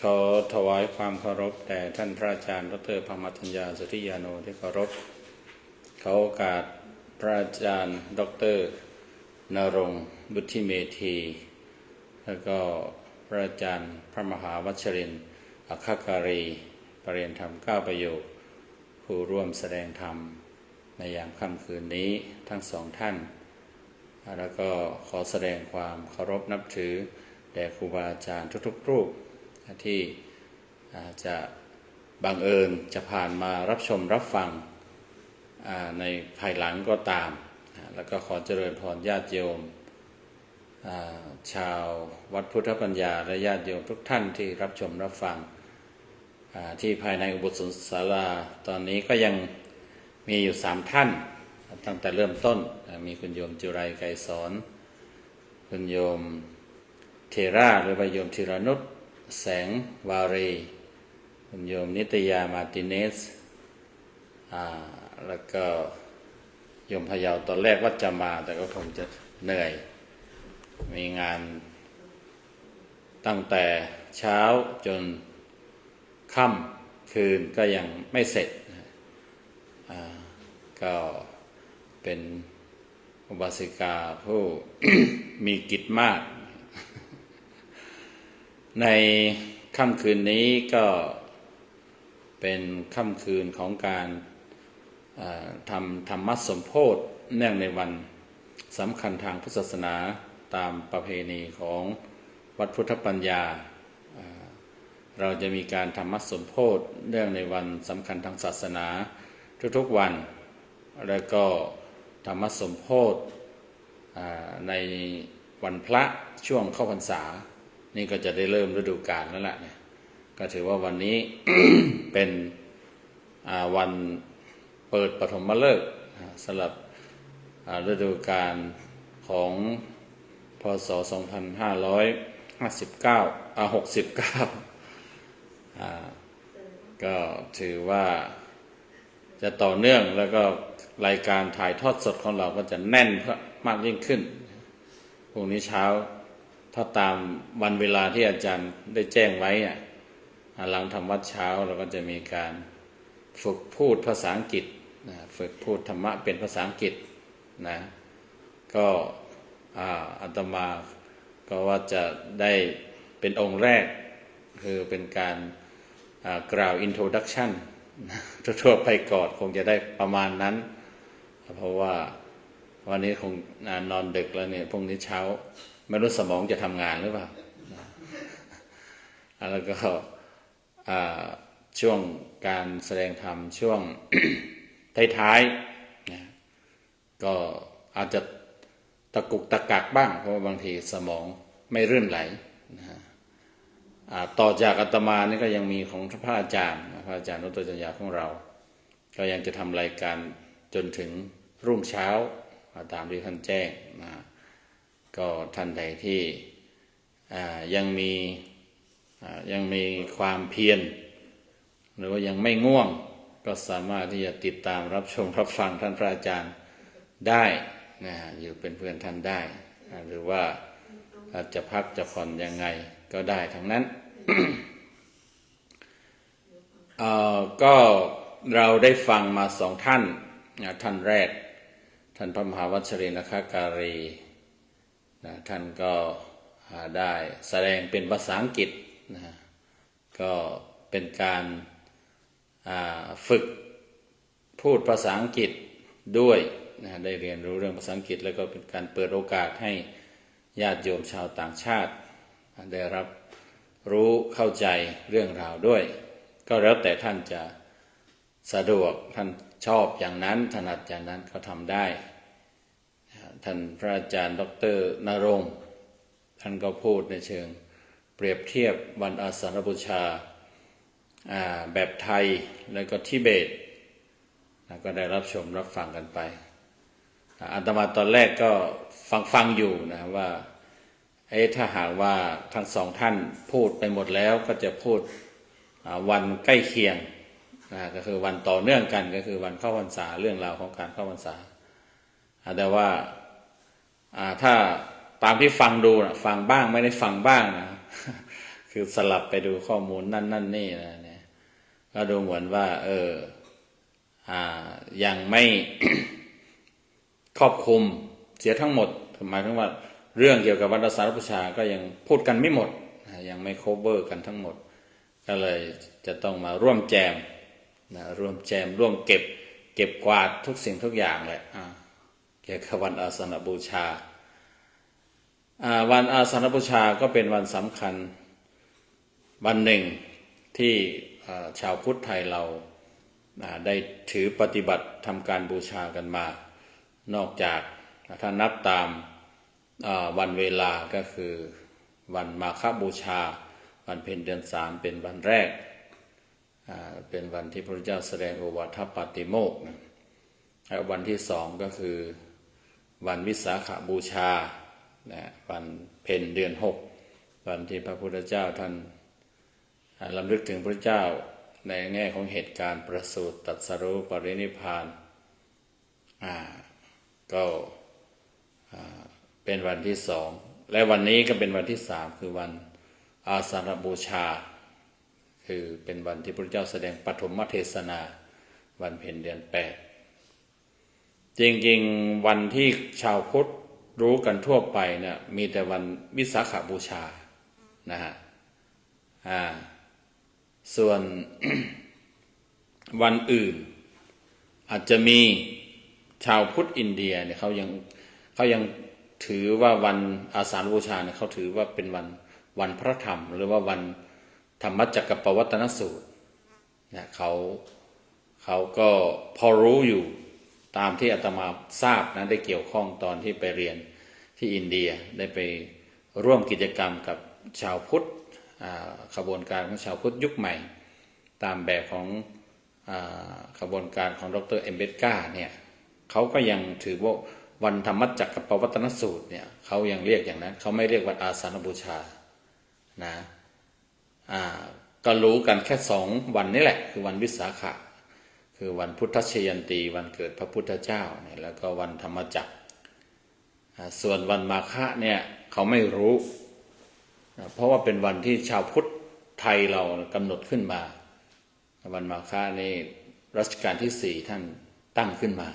ขอถวายความเคารพแด่ท่านพระอาจารย์ดร.พรหมธัญญา สุทธิยาโนที่เคารพขอโอกาสพระอาจารย์ดร.ณรงค์ บุธิเมธีแล้วก็พระอาจารย์พระมหาวัชรินทร์อัคคการีปรริยนธรรม9ประโยคผู้ร่วมแสดงธรรมในยามค่ำคืนนี้ทั้งสองท่านแล้วก็ขอแสดงความเคารพนับถือแด่ครูบาอาจารย์ทุกๆรูปที่จะบังเอิญจะผ่านมารับชมรับฟังในภายหลังก็ตามแล้วก็ขอเจริญพรญาติโยมชาววัดพุทธปัญญาและญาติโยมทุกท่านที่รับชมรับฟังที่ภายในอุโบสถศาลาตอนนี้ก็ยังมีอยู่3ท่านตั้งแต่เริ่มต้นมีคุณโยมจุไรไกรสอนคุณโยมเทราหรือว่าโยมธีรนุชแสงวารีคุณโยมนิตยามาร์ติเนสแล้วก็โยมพะเยาตอนแรกว่าจะมาแต่ก็คงจะเหนื่อยมีงานตั้งแต่เช้าจนค่ำคืนก็ยังไม่เสร็จก็เป็นอุบาสิกาผู้ มีกิจมากในค่ำคืนนี้ก็เป็นค่ำคืนของการทำธรรมสมโภชเนื่องในวันสำคัญทางพุทธศาสนาตามประเพณีของวัดพุทธปัญญาเราจะมีการธรรมสมโภชเนื่องในวันสำคัญทางศาสนาทุกๆวันแล้วก็ธรรมสมโภชในวันพระช่วงเข้าพรรษานี่ก็จะได้เริ่มฤดูกาลแล้วล่ะเนี่ยก็ถือว่าวันนี้ เป็นวันเปิดปฐมฤกษ์สำหรับฤดูกาลของพ.ศ. 2569 ก็ถือว่าจะต่อเนื่องแล้วก็รายการถ่ายทอดสดของเราก็จะแน่นมากยิ่งขึ้นพรุ่งนี้เช้าถ้าตามวันเวลาที่อาจารย์ได้แจ้งไว้หลังทำวัดเช้าเราก็จะมีการฝึกพูดภาษาอังกฤษฝึกพูดธรรมะเป็นภาษาอังกฤษนะก็อาตมาก็ว่าจะได้เป็นองค์แรกคือเป็นการกล่าว introduction ทั่วไปก่อนคงจะได้ประมาณนั้นเพราะว่าวันนี้คงนอนดึกแล้วเนี่ยพรุ่งนี้เช้าไม่รู้สมองจะทำงานหรือเปล่าแล้วก็ช่วงการแสดงธรรมช่วง ท้ายๆนะก็อาจจะตะกุกตะกักบ้างเพราะว่าบางทีสมองไม่รื่นไหลนะต่อจากอาตมานี่ก็ยังมีของพระอาจารย์นุตจัญญาของเราก็ยังจะทำรายการจนถึงรุ่งเช้าตามที่ท่านแจ้งนะก็ท่านใดที่ยังมีความเพียรหรือว่ายังไม่ง่วงก็สามารถที่จะติดตามรับชมรับฟังท่านพระอาจารย์ได้นะอยู่เป็นเพื่อนท่านได้หรือว่าจะพักจะผ่อนยังไงก็ได้ทั้งนั้น ก็เราได้ฟังมา2ท่านท่านแรกท่านพระมหาวัชรินทร์อัคคการีท่านก็ได้แสดงเป็นภาษาอังกฤษนะก็เป็นการฝึกพูดภาษาอังกฤษด้วยนะได้เรียนรู้เรื่องภาษาอังกฤษแล้วก็เป็นการเปิดโอกาสให้ญาติโยมชาวต่างชาติได้รับรู้เข้าใจเรื่องราวด้วยก็แล้วแต่ท่านจะสะดวกท่านชอบอย่างนั้นถนัดอย่างนั้นก็ทำได้ท่านพระอาจารย์ดร.ณรงค์ท่านก็พูดในเชิงเปรียบเทียบวันอาสาฬหบูชาแบบไทยแล้วก็ทิเบตก็ได้รับชมรับฟังกันไปอาตมาตอนแรกก็ฟังอยู่นะว่าถ้าหากว่าทั้งสองท่านพูดไปหมดแล้วก็จะพูดวันใกล้เคียงก็คือวันต่อเนื่องกันก็คือวันเข้าพรรษาเรื่องราวของการเข้าพรรษาแต่ว่าถ้าตามที่ฟังดูนะฟังบ้างไม่ได้ฟังบ้างนะ คือสลับไปดูข้อมูลนั่นนี่นะเนี่ยก็ดูเหมือนว่ายังไม่ ครอบคลุมเสียทั้งหมดหมายถึงว่าเรื่องเกี่ยวกับวันอาสาฬหบูชาก็ยังพูดกันไม่หมดยังไม่โคเวอร์กันทั้งหมดก็เลยจะต้องมาร่วมแจมนะร่วมแจมร่วมเก็บกวาดทุกสิ่งทุกอย่างเลยเกี่ยวกับวันอาสาฬบูชาวันอาสาฬบูชาก็เป็นวันสำคัญวันหนึ่งที่ชาวพุทธไทยเราได้ถือปฏิบัติทำการบูชากันมานอกจากถ้านับตามวันเวลาก็คือวันมาฆบูชาวันเพ็ญเดือน3เป็นวันแรกเป็นวันที่พระพุทธเจ้าแสดงโอวาทปาติโมกข์และวันที่2ก็คือวันวิสาขบูชาวันเพ็ญเดือน6วันที่พระพุทธเจ้าท่านรำลึกถึงพระเจ้าในแง่ของเหตุการณ์ประสูติตรัสรู้ปรินิพพานก็เป็นวันที่2และวันนี้ก็เป็นวันที่3คือวันอาสาฬบูชาคือเป็นวันที่พระเจ้าแสดงปฐมเทศนาวันเพ็ญเดือน8จริงๆวันที่ชาวพุทธรู้กันทั่วไปเนี่ยมีแต่วันวิสาขบูชานะฮะส่วน วันอื่นอาจจะมีชาวพุทธอินเดียเนี่ยเขายังถือว่าวันอาสาฬบูชาเนี่ยเขาถือว่าเป็นวันพระธรรมหรือว่าวันธรรมจักรปวัตนสูตรเนี่ยเขาก็พอรู้อยู่ตามที่อาตมาทราบนะได้เกี่ยวข้องตอนที่ไปเรียนที่อินเดียได้ไปร่วมกิจกรรมกับชาวพุทธขบวนการของชาวพุทธยุคใหม่ตามแบบของขบวนการของดร.เอมเบตกาเนี่ยเขาก็ยังถือว่าวันธรรมจักรปวัตนสูตรเนี่ยเขายังเรียกอย่างนั้นเขาไม่เรียกวันอาสาฬบูชานะก็รู้กันแค่2วันนี้แหละคือวันวิสาขะคือวันพุทธชยันตีวันเกิดพระพุทธเจ้าเนี่ยแล้วก็วันธรรมจักรส่วนวันมาฆะเนี่ยเขาไม่รู้เพราะว่าเป็นวันที่ชาวพุทธไทยเรากำหนดขึ้นมาวันมาฆะนี่รัชกาลที่4ท่านตั้งขึ้นมา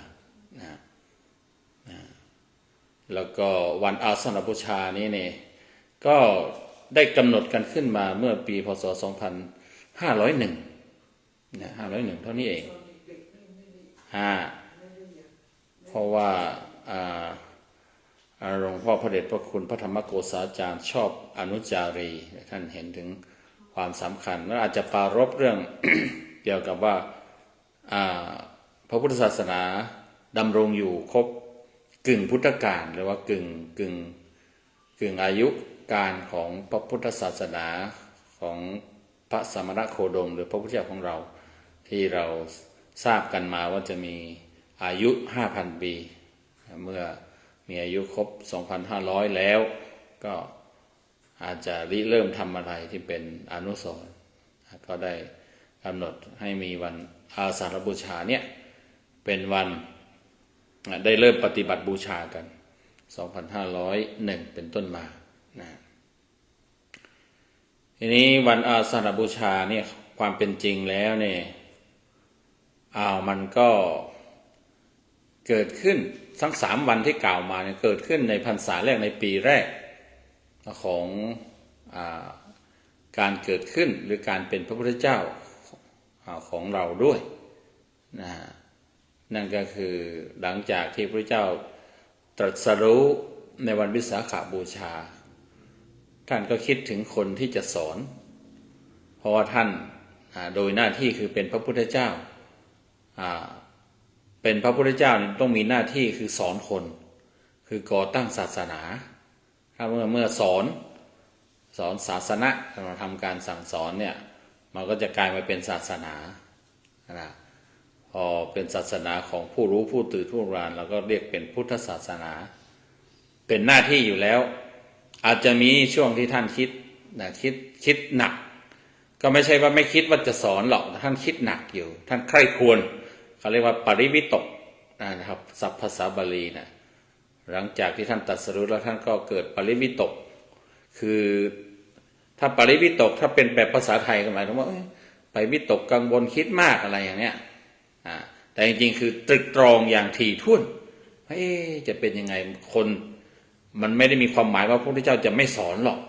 แล้วก็วันอาสาฬบูชานี้เนี่ยก็ได้กำหนดกันขึ้นมาเมื่อปีพศ2501นะ501เท่านี้เองเพราะว่าหลวงพ่อพระเดชพระคุณพระธรรมโกษาจารย์ชอบอนุจารีท่านเห็นถึงความสำคัญและอาจจะปรารภเรื่อง เกี่ยวกับว่าพระพุทธศาสนาดำรงอยู่ครบกึ่งพุทธกาลหรือว่ากึ่งอายุการของพระพุทธศาสนาของพระสมณโคดมหรือพระพุทธเจ้าของเราที่เราทราบกันมาว่าจะมีอายุ 5,000 ปีเมื่อมีอายุครบ 2,500 แล้วก็อาจจะริเริ่มทำอะไรที่เป็นอนุสรณ์ก็ได้กำหนดให้มีวันอาสาฬบูชาเนี่ยเป็นวันได้เริ่มปฏิบัติบูชากัน 2,501 เป็นต้นมานะทีนี้วันอาสาฬบูชาเนี่ยความเป็นจริงแล้วเนี่ยมันก็เกิดขึ้นทั้ง3วันที่กล่าวมาเนี่ยเกิดขึ้นในพรรษาแรกในปีแรกของการเกิดขึ้นหรือการเป็นพระพุทธเจ้าของเราด้วยนะนั่นก็คือหลังจากที่พระเจ้าตรัสรู้ในวันวิสาขบูชาท่านก็คิดถึงคนที่จะสอนเพราะว่าท่านโดยหน้าที่คือเป็นพระพุทธเจ้าเป็นพระพุทธเจ้าต้องมีหน้าที่คือสอนคนคือก่อตั้งศาสนาถ้าเมื่อสอนศาสนาเราทำการสั่งสอนเนี่ยมันก็จะกลายมาเป็นศาสนาพอเป็นศาสนาของผู้รู้ผู้ตื่นผู้รู้เราก็เรียกเป็นพุทธศาสนาเป็นหน้าที่อยู่แล้วอาจจะมีช่วงที่ท่านคิดหนักก็ไม่ใช่ว่าไม่คิดว่าจะสอนหรอกท่านคิดหนักอยู่ท่านใคร่ครวญเขาเรียกว่าปริวิตกนะครับศัพท์ภาษาบาลีนะหลังจากที่ท่านตรัสรู้แล้วท่านก็เกิดปริวิตกคือ ถ้าปริวิตกถ้าเป็นแบบภาษาไทยก็หมายถึงว่าไปวิตกกังวลคิดมากอะไรอย่างเนี้ยแต่จริงๆคือตรึกตรองอย่างถี่ถ้วนจะเป็นยังไงคนมันไม่ได้มีความหมายว่าพระพุทธเจ้าจะไม่สอนหรอก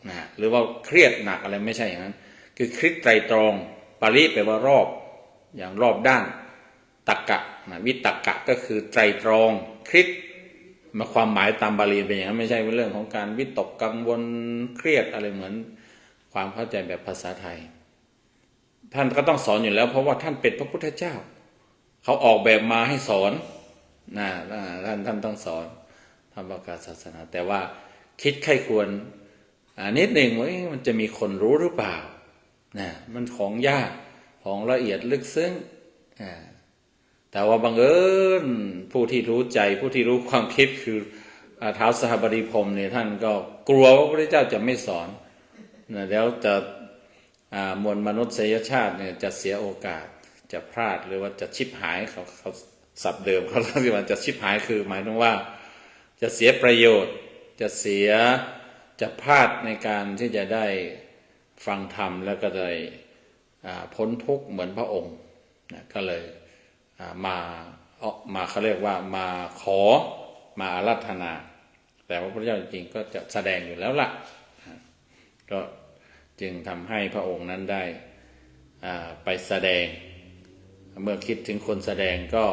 นะหรือว่าเครียดหนักอะไรไม่ใช่อย่างนั้นคือคิดไตรตรองปริแปลว่ารอบอย่างรอบด้านตักกะวิตักกะก็คือไตรตรองคิดมาความหมายตามบาลีเป็นอย่างนั้นไม่ใช่เป็นเรื่องของการวิตกกังวลเครียดอะไรเหมือนความเข้าใจแบบภาษาไทยท่านก็ต้องสอนอยู่แล้วเพราะว่าท่านเป็นพระพุทธเจ้าเขาออกแบบมาให้สอนท่านต้องสอนทำประกาศศาสนาแต่ว่าคิดไข้ควรนิดหนึ่งว่ามันจะมีคนรู้หรือเปล่ามันของยากของละเอียดลึกซึ้งแต่ว่าบังเอิญผู้ที่รู้ใจผู้ที่รู้ความคิดคือท้าวสหบดีพรหมเนี่ยท่านก็กลัวว่าพระพุทธเจ้าจะไม่สอนแล้วจะมวลมนุษยชาติเนี่ยจะเสียโอกาสจะพลาดหรือว่าจะชิบหายเขาศัพท์เดิมเขาที่มันจะชิบหายคือหมายถึงว่าจะเสียประโยชน์จะพลาดในการที่จะได้ฟังธรรมแล้วก็ได้พ้นทุกข์เหมือนพระองค์ก็เลยมาเขาเรียกว่ามาขอมาอาราธนาแต่ว่าพระพุทธเจ้าจริงๆก็จะแสดงอยู่แล้วล่ะก็จึงทำให้พระองค์นั้นได้ไปแสดงเมื่อคิดถึงคนแสดงก็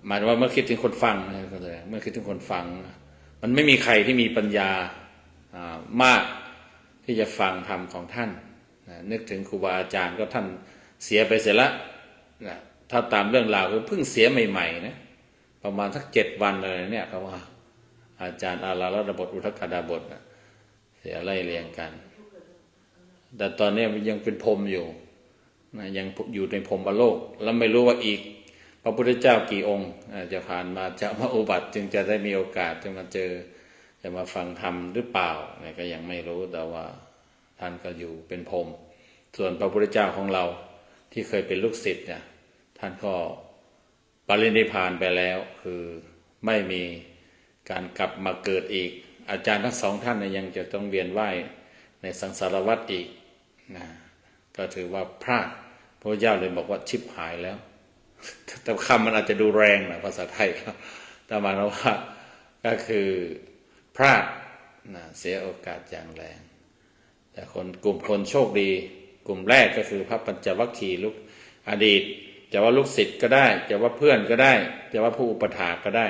หมายว่าเมื่อคิดถึงคนฟังเมื่อคิดถึงคนฟังมันไม่มีใครที่มีปัญญามากที่จะฟังธรรมของท่านนึกถึงครูบาอาจารย์ก็ท่านเสียไปเสร็จแล้วถ้าตามเรื่องราวคือเพิ่งเสียใหม่ๆนะประมาณสัก7 วันเลยเนี่ยเขาว่าอาจารย์อาราลบทอุทกดาบทเสียไล่เรียงกันแต่ตอนนี้ยังเป็นพรหมอยู่ยังอยู่ในพรหมโลกแล้วไม่รู้ว่าอีกพระพุทธเจ้ากี่องค์จะผ่านมาจะมาอุบัติจึงจะได้มีโอกาสจะมาเจอจะมาฟังธรรมหรือเปล่าเนี่ยก็ยังไม่รู้แต่ว่าท่านก็อยู่เป็นพรหมส่วนพระพุทธเจ้าของเราที่เคยเป็นลูกศิษย์เนี่ยท่านก็ปรินิพพานไปแล้วคือไม่มีการกลับมาเกิดอีกอาจารย์ทั้ง2 ท่านเนี่ยยังจะต้องเวียนว่ายในสังสารวัฏอีกก็ถือว่าพลาดพระเจ้าเลยบอกว่าชิบหายแล้วแต่คำมันอาจจะดูแรงนะภาษาไทยแต่หมายว่าก็คือพลาดเสียโอกาสอย่างแรงแต่กลุ่มคนโชคดีกลุ่มแรกก็คือพระปัญจวัคคีย์ลูกอดีตจะว่าลูกศิษย์ก็ได้จะว่าเพื่อนก็ได้จะว่าผู้อุปถากก็ได้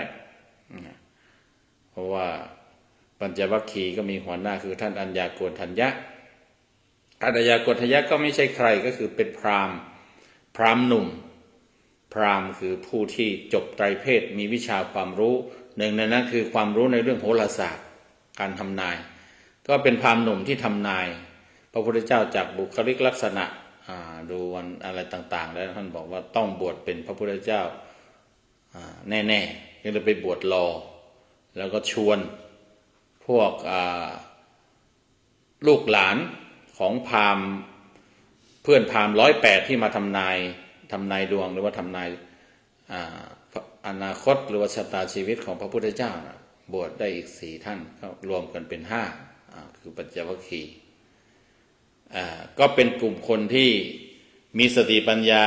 เพราะว่าปัญจวัคคีย์ก็มีหัวหน้าคือท่านอัญญาโกณฑัญญะอัญญาโกณฑัญญะก็ไม่ใช่ใครก็คือเป็นพราหมณ์หนุ่มพราหมณ์คือผู้ที่จบไตรเพศมีวิชาความรู้หนึ่งในนั้นคือความรู้ในเรื่องโหราศาสตร์การทำนายก็เป็นพราหมณ์หนุ่มที่ทำนายพระพุทธเจ้าจากบุคลิกลักษณะดูวันอะไรต่างๆแล้วท่านบอกว่าต้องบวชเป็นพระพุทธเจ้าแน่ๆก็เลยไปบวชรอแล้วก็ชวนพวกลูกหลานของพราหมณ์เพื่อนพราหมณ์108ที่มาทำนายดวงหรือว่าทำนายอนาคตหรือว่าชะตาชีวิตของพระพุทธเจ้าบวชได้อีก4 ท่านก็รวมกันเป็น5คือปัญจวัคคีย์ก็เป็นกลุ่มคนที่มีสติปัญญา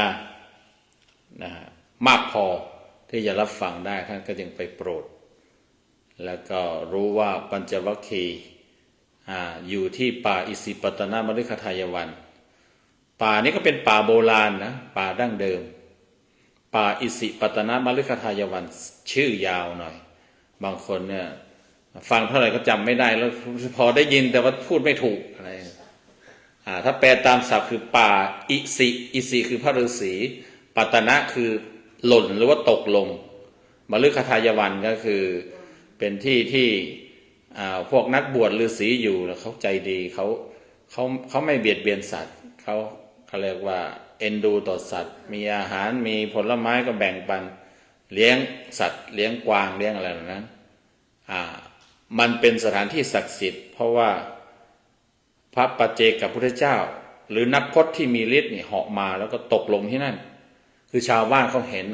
มากพอที่จะรับฟังได้ท่านก็จึงไปโปรดแล้วก็รู้ว่าปัญจวัคคีย์อยู่ที่ป่าอิสิปตนมฤคทายวันป่านี้ก็เป็นป่าโบราณนะป่าดั้งเดิมป่าอิสิปตนมฤคทายวันชื่อยาวหน่อยบางคนเนี่ยฟังเท่าไหร่ก็จำไม่ได้แล้วพอได้ยินแต่ว่าพูดไม่ถูกอะไรถ้าแปลตามศัพท์คือป่าอิสิคือพระฤาษีปัตนะคือหล่นหรือว่าตกลงมฤคทายวันก็คือเป็นที่พวกนักบวชฤาษีอยู่แล้วเขาใจดีเขาไม่เบียดเบียนสัตว์เขาเรียกว่าเอ็นดูต่อสัตว์มีอาหารมีผลไม้ก็แบ่งปันเลี้ยงสัตว์เลี้ยงกวางเลี้ยงอะไรแบบนั้นมันเป็นสถานที่ศักดิ์สิทธิ์เพราะว่าพระปัจเจกพุทธเจ้าหรือนักพจน์ที่มีฤทธิ์นี่เหาะมาแล้วก็ตกลงที่นั่นคือชาวบ้านเขาเห็น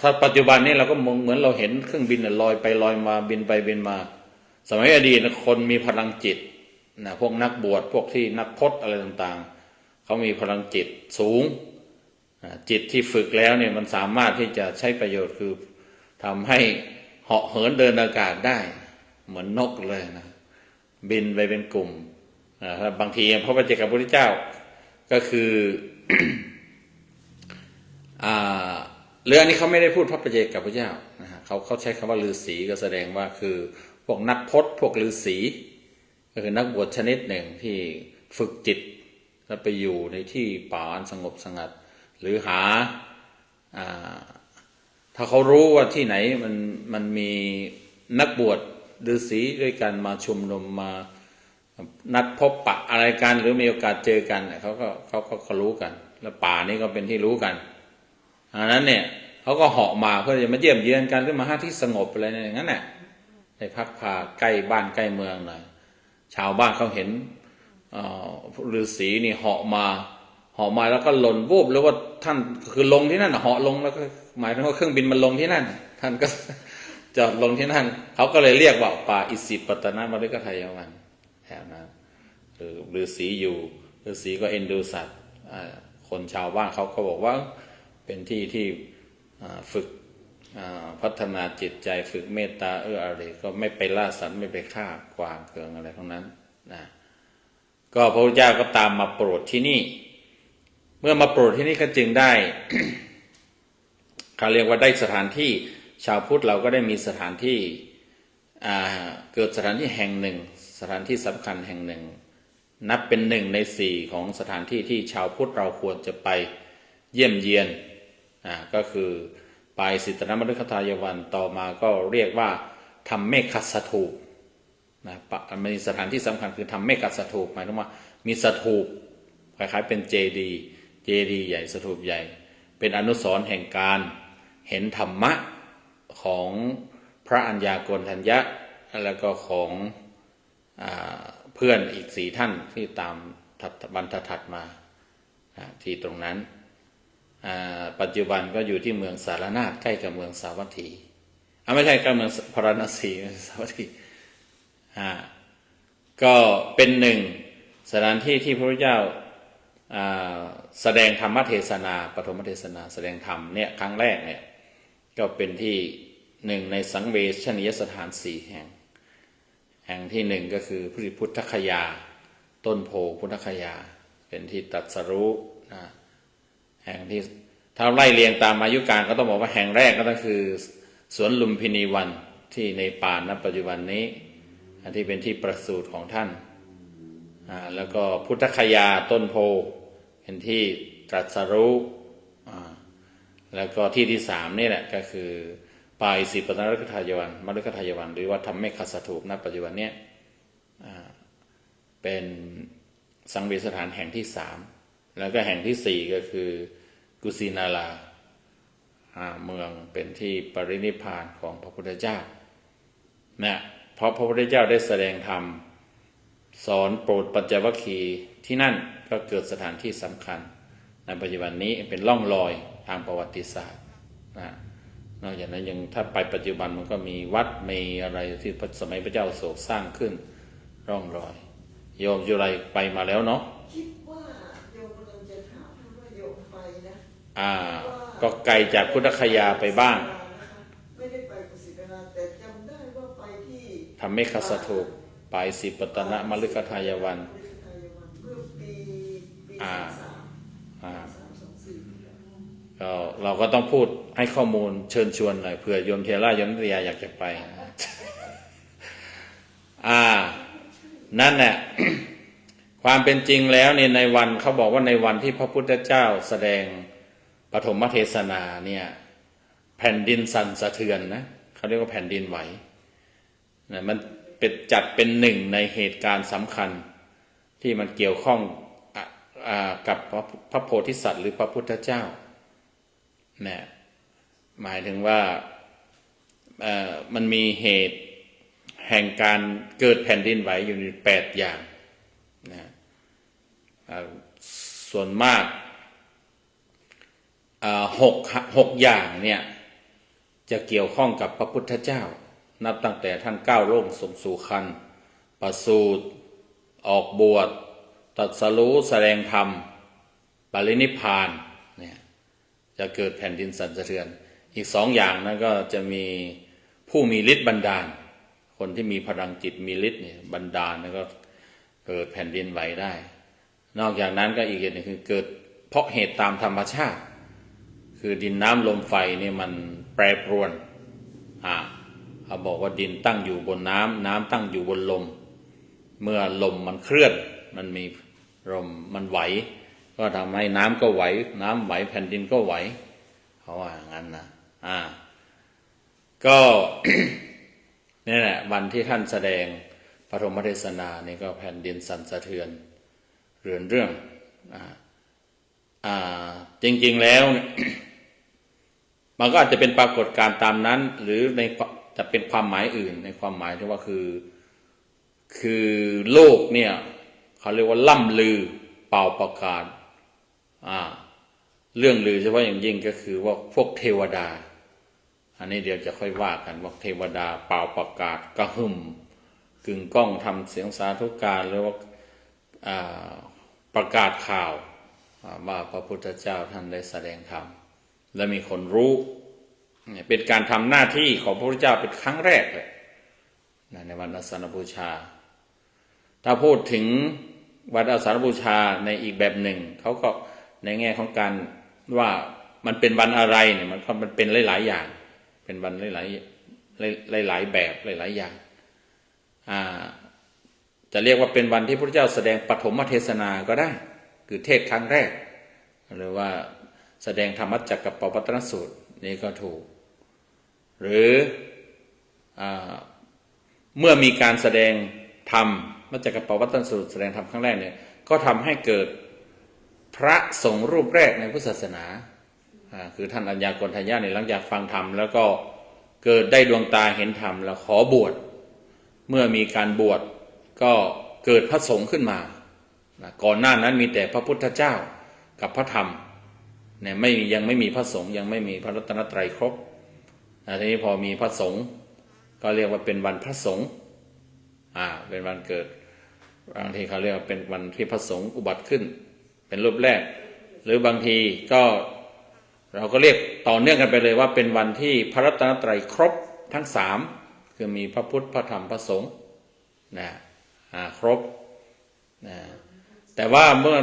ถ้าปัจจุบันนี้เราก็มองเหมือนเราเห็นเครื่องบินลอยไปลอยมาบินไปบินมาสมัยอดีตคนมีพลังจิต นะพวกนักบวชพวกที่นักพจน์อะไรต่างๆเขามีพลังจิตสูงจิตที่ฝึกแล้วเนี่ยมันสามารถที่จะใช้ประโยชน์คือทำให้เหาะเหินเดินอากาศได้เหมือนนกเลยนะบินไปเป็นกลุ่มบางทีพระปัจเจกพุทธเจ้าก็คือ เรื่องนี้เขาไม่ได้พูดพระปัจเจกพุทธเจ้านะฮะเขาใช้คำว่าฤาษีก็แสดงว่าคือพวกนักพจน์พวกฤาษีก็คือนักบวชชนิดหนึ่งที่ฝึกจิตแล้วไปอยู่ในที่ป่าอันสงบสงัดหรือหาถ้าเขารู้ว่าที่ไหนมันมีนักบวชฤาษีด้วยกันมาชุมนุมมานัดพบปะอะไรกันหรือมีโอกาสเจอกันเขารู้กันแล้วป่านี้ก็เป็นที่รู้กันอันนั้นเนี่ยเขาก็เหาะมาเพื่อจะมาเยี่ยมเยือนกันหรือมาหาที่สงบอะไรอย่างนั้นแหละได้พักพาใกล้บ้านใกล้เมืองหน่อยชาวบ้านเขาเห็นฤาษีนี่เหาะมาแล้วก็หล่นวูบหรือว่าท่านคือลงที่นั่นเหาะลงแล้วก็หมายถึงว่าเครื่องบินมันลงที่นั่นท่านก็จอดลงที่นั่นเขาก็เลยเรียกว่าป่าอิสิปตนมฤคทายวันแถวนั้นฤาษีอยู่ฤาษีก็เอ็นดูสัตว์คนชาวบ้านเขาก็บอกว่าเป็นที่ที่ฝึกพัฒนาจิตใจฝึกเมตตาอะไรก็ไม่ไปล่าสัตว์ไม่ไปฆ่ากวางเกิงอะไรทั้งนั้นนะก็พระพุทธเจ้าก็ตามมาโปรดที่นี่เมื่อมาโปรดที่นี่ก็จึงได้ เขาเรียกว่าได้สถานที่ชาวพุทธเราก็ได้มีสถานที่เกิดสถานที่แห่งหนึ่งสถานที่สำคัญแห่งหนึ่งนับเป็น1 ใน 4ของสถานที่ที่ชาวพุทธเราควรจะไปเยี่ยมเยียนก็คือปายสิตนมฤคทายวันต่อมาก็เรียกว่าธรรมเมฆสถูปนะมีสถานที่สำคัญคือธรรมเมฆสถูปหมายถึงว่ามีสถูปคล้ายๆเป็นเจดีย์ใหญ่สถูปใหญ่เป็นอนุสรณ์แห่งการเห็นธรรมะของพระอัญญาโกณฑัญญะแล้วก็ของเพื่อนอีก4 ท่านที่ตามบรรทัดมาที่ตรงนั้นปัจจุบันก็อยู่ที่เมืองสารนาถใกล้กับเมืองสาวัตถีไม่ใช่ใกล้เมืองพาราณสีสาวัตถีก็เป็น1 สถานที่ที่พระพุทธเจ้าแสดงธรรมเทศนาปฐมเทศนาแสดงธรรมเนี่ยครั้งแรกเนี่ยก็เป็นที่1 ในสังเวชนียสถาน4 แห่งที่1ก็คือพุทธคยาต้นโพพุทธคยาเป็นที่ตรัสรู้แห่งที่ถ้าไล่เรียงตามอายุการก็ต้องบอกว่าแห่งแรกก็ต้องคือสวนลุมพินีวันที่ในป่าณปัจจุบันนี้ที่เป็นที่ประสูติของท่านแล้วก็พุทธคยาต้นโพเป็นที่ตรัสรู้แล้วก็ที่3นี่แหละก็คือปายสิปตนมฤคทายวันหรือว่าธรรมเมฆสถูปณปัจจุบันนี้เป็นสังเวชสถานแห่งที่3แล้วก็แห่งที่4ก็คือกุสินาราเมืองเป็นที่ปรินิพพานของพระพุทธเจ้านะเพราะพระพุทธเจ้าได้แสดงธรรมสอนโปรดปัญจวัคคีย์ที่นั่นก็เกิดสถานที่สำคัญในปัจจุบันนี้เป็นร่องรอยทางประวัติศาสตร์นอกจากนั้นยังถ้าไปปัจจุบันมันก็มีวัดมีอะไรที่สมัยพระเจ้าอโศกสร้างขึ้นร่องรอยโยมจุไรไปมาแล้วเนาะคิดว่าโยมกำลังจะถามว่าโยมไปนะก็ไกลจากพุทธคยาไปบ้างไม่ได้ไปกุสินาราแต่จำได้ว่าไปที่ธรรมเมฆสถูปปายสิปตนมฤคทายวันเมื่อปีเราก็ต้องพูดให้ข้อมูลเชิญชวนหน่อยเผื่อโยมเทราโยมนิตยาอยากจะไปนั่นแหละ ความเป็นจริงแล้วเนี่ยในวันเขาบอกว่าในวันที่พระพุทธเจ้าแสดงปฐมเทศนาเนี่ยแผ่นดินสั่นสะเทือนนะเขาเรียกว่าแผ่นดินไหวนะมันเป็นจัดเป็น1 ในเหตุการณ์สำคัญที่มันเกี่ยวข้องกับพระโพธิสัตว์หรือพระพุทธเจ้าเนี่ยหมายถึงว่ามันมีเหตุแห่งการเกิดแผ่นดินไหวอยู่8 อย่างนะส่วนมาก6 อย่างเนี่ยจะเกี่ยวข้องกับพระพุทธเจ้านับตั้งแต่ท่านก้าวล่วงสู่คันประสูติ ออกบวชตรัสรู้แสดงธรรมปรินิพพานเนี่ยจะเกิดแผ่นดินสั่นสะเทือนอีกสองอย่างนั้นก็จะมีผู้มีฤทธิ์บันดาลคนที่มีพลังจิตมีฤทธิ์เนี่ยบันดาลแล้วก็เกิดแผ่นดินไหวได้นอกจากนั้นก็อีกอย่างหนึ่งคือเกิดเพราะเหตุตามธรรมชาติคือดินน้ำลมไฟเนี่ยมันแปรปรวนเขาบอกว่าดินตั้งอยู่บนน้ำน้ำตั้งอยู่บนลมเมื่อลมมันเคลื่อนมันมีลมมันไหวก็ทำให้น้ำก็ไหวน้ำไหวแผ่นดินก็ไหวเขาว่างั้นนะก็ นี่แหละวันที่ท่านแสดงปฐมเทศนานี่ก็แผ่นดินสั่นสะเทือนเรื่องจริงๆแล้ว มันก็อาจจะเป็นปรากฏการณ์ตามนั้นหรือในจะเป็นความหมายอื่นในความหมายที่ว่าคือโลกเนี่ยเขาเรียกว่าล่ำลือเป่าประกาศเรื่องลือเฉพาะอย่างยิ่งก็คือว่าพวกเทวดาอันนี้เดี๋ยวจะค่อยว่ากันว่าเทวดาเป่าประกาศกระหึ่มกึ่งก้องทำเสียงสาธุการหรือว่าประกาศข่าวว่าพระพุทธเจ้าท่านได้แสดงธรรมและมีคนรู้เป็นการทำหน้าที่ของพระพุทธเจ้าเป็นครั้งแรกเลยในวันอาสาฬหบูชาถ้าพูดถึงวันอาสาฬหบูชาในอีกแบบหนึ่งเขาก็ในแง่ของการว่ามันเป็นวันอะไรเนี่ยมันเป็นหลายๆอย่างเป็นวันหลายแบบหลายๆอย่างจะเรียกว่าเป็นวันที่พระพุทธเจ้าแสดงปฐมเทศนาก็ได้คือเทศครั้งแรกหรือว่าแสดงธรรมจักรกับปวัตตนสูตรนี่ก็ถูกหรือเมื่อมีการแสดงธรรมมัจจกับปวัตตนสูตรแสดงธรรมครั้งแรกเนี่ยก็ทำให้เกิดพระสงฆ์รูปแรกในพุทธศาสนาคือท่านอัญญาโกณฑัญญะเนี่ยหลังจากฟังธรรมแล้วก็เกิดได้ดวงตาเห็นธรรมแล้วขอบวชเมื่อมีการบวชก็เกิดพระสงฆ์ขึ้นมาก่อนหน้านั้นมีแต่พระพุทธเจ้ากับพระธรรมเนี่ยยังไม่มีพระสงฆ์ยังไม่มีพระรัตนตรัยครบทีนี้พอมีพระสงฆ์ก็เรียกว่าเป็นวันพระสงฆ์เป็นวันเกิดบางทีเขาเรียกว่าเป็นวันที่พระสงฆ์อุบัติขึ้นเป็นรูปแรกหรือบางทีก็เราก็เรียกต่อเนื่องกันไปเลยว่าเป็นวันที่พระรัตนตรัยครบทั้งสามคือมีพระพุทธพระธรรมพระสงฆ์ครบแต่ว่าเมื่อ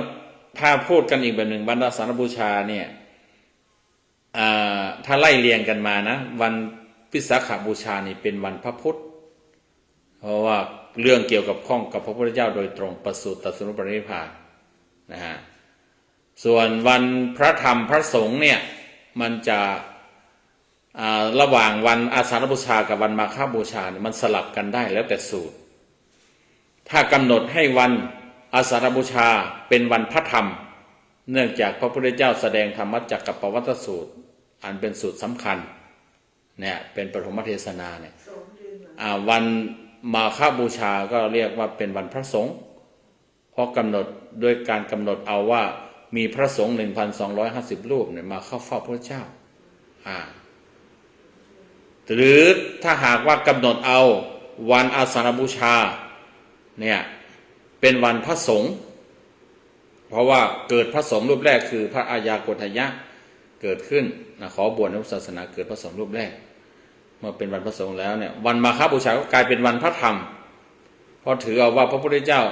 ถ้าพูดกันอีกแบบหนึ่งวันอาสาฬหบูชาเนี่ยถ้าไล่เรียงกันมานะวันวิสาขบูชานี่เป็นวันพระพุธเพราะว่าเรื่องเกี่ยวกับข้องกับพระพุทธเจ้าโดยตรงประสูติตรัสรู้ปรินิพพานนะฮะส่วนวันพระธรรมพระสงฆ์เนี่ยมันจะระหว่างวันอาสาฬบูชากับวันมาฆบูชาเนี่ยมันสลับกันได้แล้วแต่สูตรถ้ากำหนดให้วันอาสาฬบูชาเป็นวันพระธรรมเนื่องจากพระพุทธเจ้าแสดงธรรมจักรกับปวัตตสูตรอันเป็นสูตรสำคัญเนี่ยเป็นปฐมเทศนาเนี่ยวันมาฆบูชาก็เรียกว่าเป็นวันพระสงฆ์เพราะกำหนดด้วยการกำหนดเอาว่ามีพระสงฆ์ 1,250 รูปเนี่ยมาเข้าเฝ้าพระเจ้าหรือถ้าหากว่ากำหนดเอาวันอาสาฬบูชาเนี่ยเป็นวันพระสงฆ์เพราะว่าเกิดพระสงฆ์รูปแรกคือพระอัญญาโกณฑัญญะเกิดขึ้นขอบวชในพุทธศาสนาเกิดพระสงฆ์รูปแรกเมื่อเป็นวันพระสงฆ์แล้วเนี่ยวันมาฆบูชาก็กลายเป็นวันพระธรรมเพราะถือเอาว่าพระพุทธเจ้า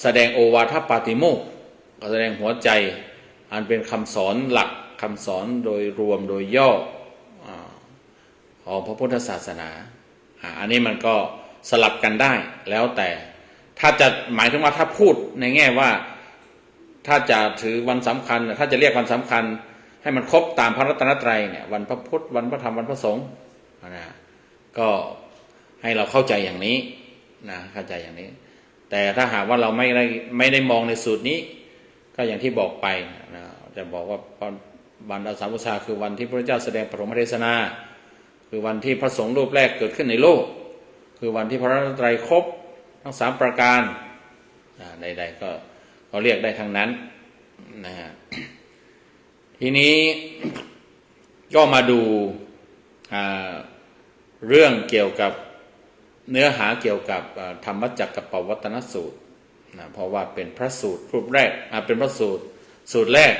แสดงโอวาทปาติโมกข์แสดงหัวใจอันเป็นคำสอนหลักคำสอนโดยรวมโดยย่อของพระพุทธศาสนาอันนี้มันก็สลับกันได้แล้วแต่ถ้าจะหมายถึงว่าถ้าพูดในแง่ว่าถ้าจะถือวันสำคัญถ้าจะเรียกวันสำคัญให้มันครบตามพระรัตนตรัยเนี่ยวันพระพุธวันพระธรรมวันพระสงฆ์ก็ให้เราเข้าใจอย่างนี้เข้าใจอย่างนี้แต่ถ้าหากว่าเราไม่ได้มองในสูตรนี้ก็อย่างที่บอกไปจะบอกว่าวันอาสาฬหบูชาคือวันที่พระเจ้าแสดงปฐมเทศนาคือวันที่พระสงฆ์รูปแรกเกิดขึ้นในโลกคือวันที่พระรัตนตรัยครบทั้ง3ประการใดๆก็เขาเรียกได้ทั้งนั้นนะฮะทีนี้ก็มาดูเรื่องเกี่ยวกับเนื้อหาเกี่ยวกับธรรมจักรกับปวัตตนสูตร นะเพราะว่าเป็นพระสูตรรูปแรกเป็นพระสูตรแรก